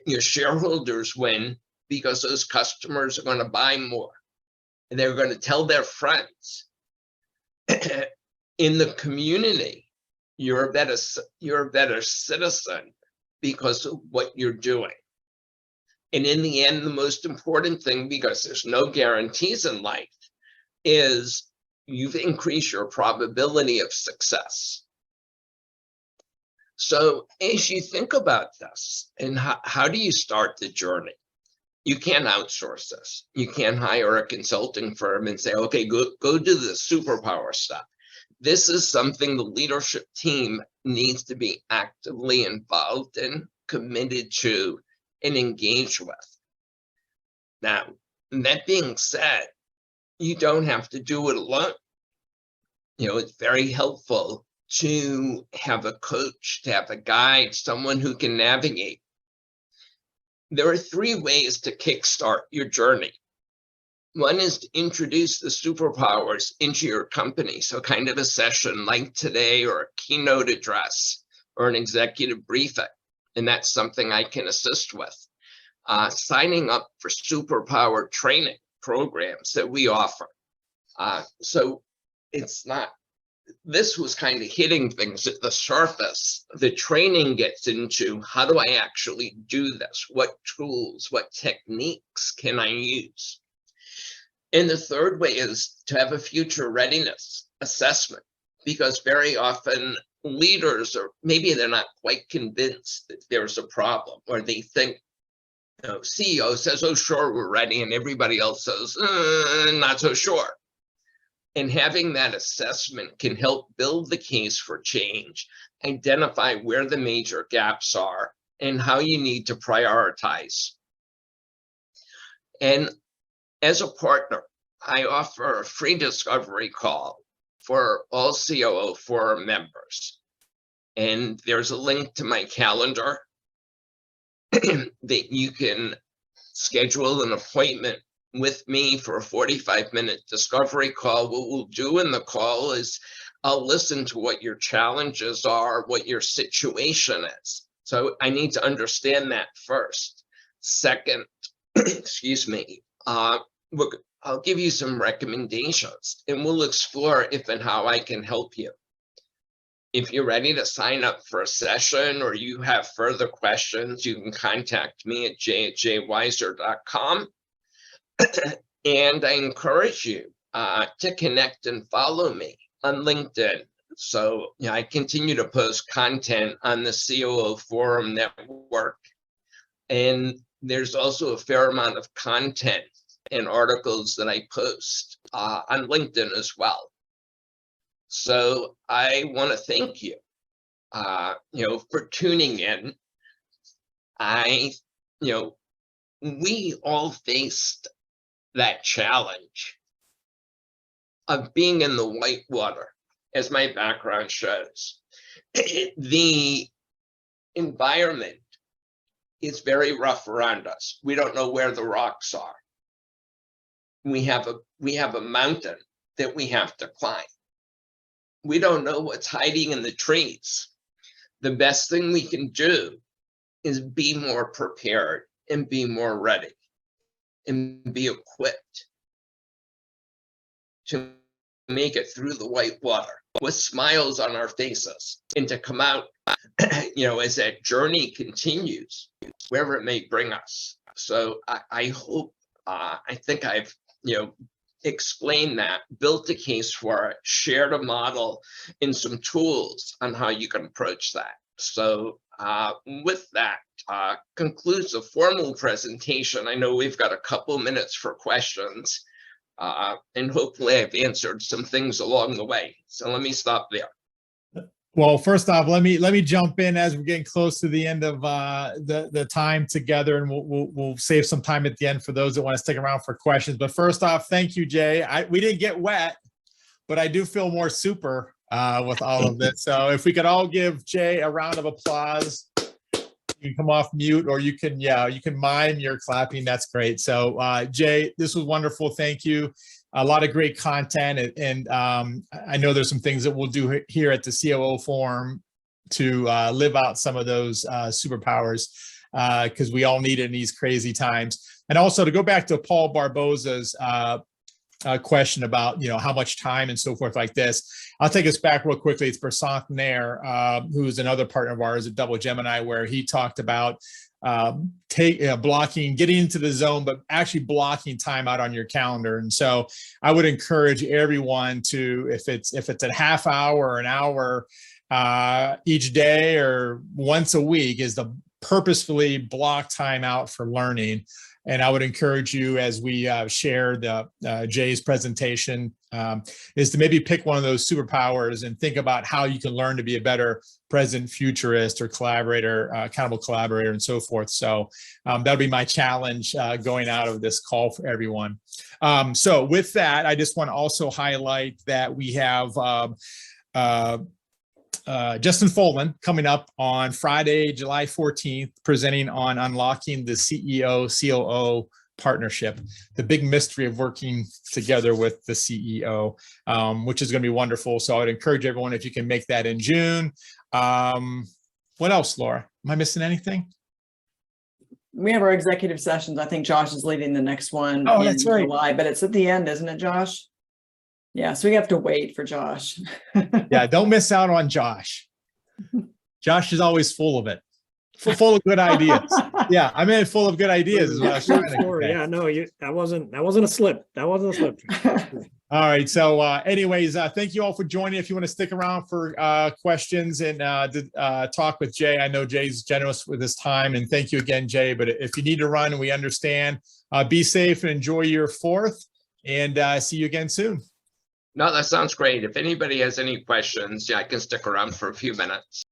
Your shareholders win because those customers are going to buy more and they're going to tell their friends. In the community, you're a better citizen because of what you're doing. And in the end, the most important thing, because there's no guarantees in life, is you've increased your probability of success. So as you think about this and how do you start the journey? You can't outsource this. You can't hire a consulting firm and say, okay, go do the superpower stuff. This is something the leadership team needs to be actively involved in, committed to, and engaged with. Now, that being said, you don't have to do it alone. It's very helpful to have a coach, to have a guide, someone who can navigate. There are 3 ways to kickstart your journey. One is to introduce the superpowers into your company. So kind of a session like today, or a keynote address, or an executive briefing. And that's something I can assist with. Signing up for superpower training programs that we offer. So it's not, this was kind of hitting things at the surface. The training gets into how do I actually do this? What tools, what techniques can I use? And the third way is to have a future readiness assessment, because very often leaders, or maybe they're not quite convinced that there's a problem, or they think, CEO says, oh, sure, we're ready. And everybody else says, not so sure. And having that assessment can help build the case for change, identify where the major gaps are, and how you need to prioritize. And as a partner, I offer a free discovery call for all COO Forum members. And there's a link to my calendar that you can schedule an appointment with me for a 45-minute discovery call. What we'll do in the call is I'll listen to what your challenges are, what your situation is. So I need to understand that first. Second, excuse me, I'll give you some recommendations and we'll explore if and how I can help you. If you're ready to sign up for a session or you have further questions, you can contact me at j@weiser.com. And I encourage you to connect and follow me on LinkedIn. So I continue to post content on the COO Forum Network. And there's also a fair amount of content and articles that I post on LinkedIn as well. So I want to thank you, for tuning in. We all faced that challenge of being in the white water, as my background shows. The environment is very rough around us. We don't know where the rocks are. We have a mountain that we have to climb. We don't know what's hiding in the trees. The best thing we can do is be more prepared and be more ready and be equipped to make it through the white water with smiles on our faces and to come out, as that journey continues, wherever it may bring us. So I hope, I think I've, explained that, built a case for it, shared a model and some tools on how you can approach that. So with that, concludes the formal presentation. I know we've got a couple minutes for questions, and hopefully I've answered some things along the way. So let me stop there. Well, first off, let me jump in as we're getting close to the end of the time together, and we'll save some time at the end for those that want to stick around for questions. But first off, thank you, Jay. We didn't get wet, but I do feel more super with all of this. So if we could all give Jay a round of applause. You can come off mute, or you can mime your clapping. That's great. So Jay, this was wonderful. Thank you. A lot of great content, and I know there's some things that we'll do here at the COO Forum to live out some of those superpowers, because we all need it in these crazy times. And also to go back to Paul Barboza's question about how much time and so forth like this, I'll take us back real quickly. It's Prasant Nair, who's another partner of ours at Double Gemini, where he talked about blocking, getting into the zone, but actually blocking time out on your calendar. And so I would encourage everyone to, if it's a half hour or an hour each day or once a week, is to purposefully block time out for learning. And I would encourage you, as we share the Jay's presentation, is to maybe pick one of those superpowers and think about how you can learn to be a better present futurist or collaborator, accountable collaborator, and so forth. So that'll be my challenge going out of this call for everyone. So with that, I just want to also highlight that we have Justin Folman coming up on Friday, July 14th, presenting on unlocking the CEO COO partnership, the big mystery of working together with the CEO, which is going to be wonderful. So I would encourage everyone, if you can make that in June. What else, Laura? Am I missing anything? We have our executive sessions. I think Josh is leading the next one. Oh, that's right. July, but it's at the end, isn't it, Josh? Yeah, so we have to wait for Josh. Yeah, don't miss out on Josh. Josh is always full of it, full of good ideas. Yeah, I mean, full of good ideas is what I was trying to say. Yeah, no, that wasn't a slip. That wasn't a slip. All right. So anyways, thank you all for joining. If you want to stick around for questions and talk with Jay, I know Jay's generous with his time, and thank you again, Jay. But if you need to run, we understand. Be safe and enjoy your 4th, and see you again soon. No, that sounds great. If anybody has any questions, I can stick around for a few minutes.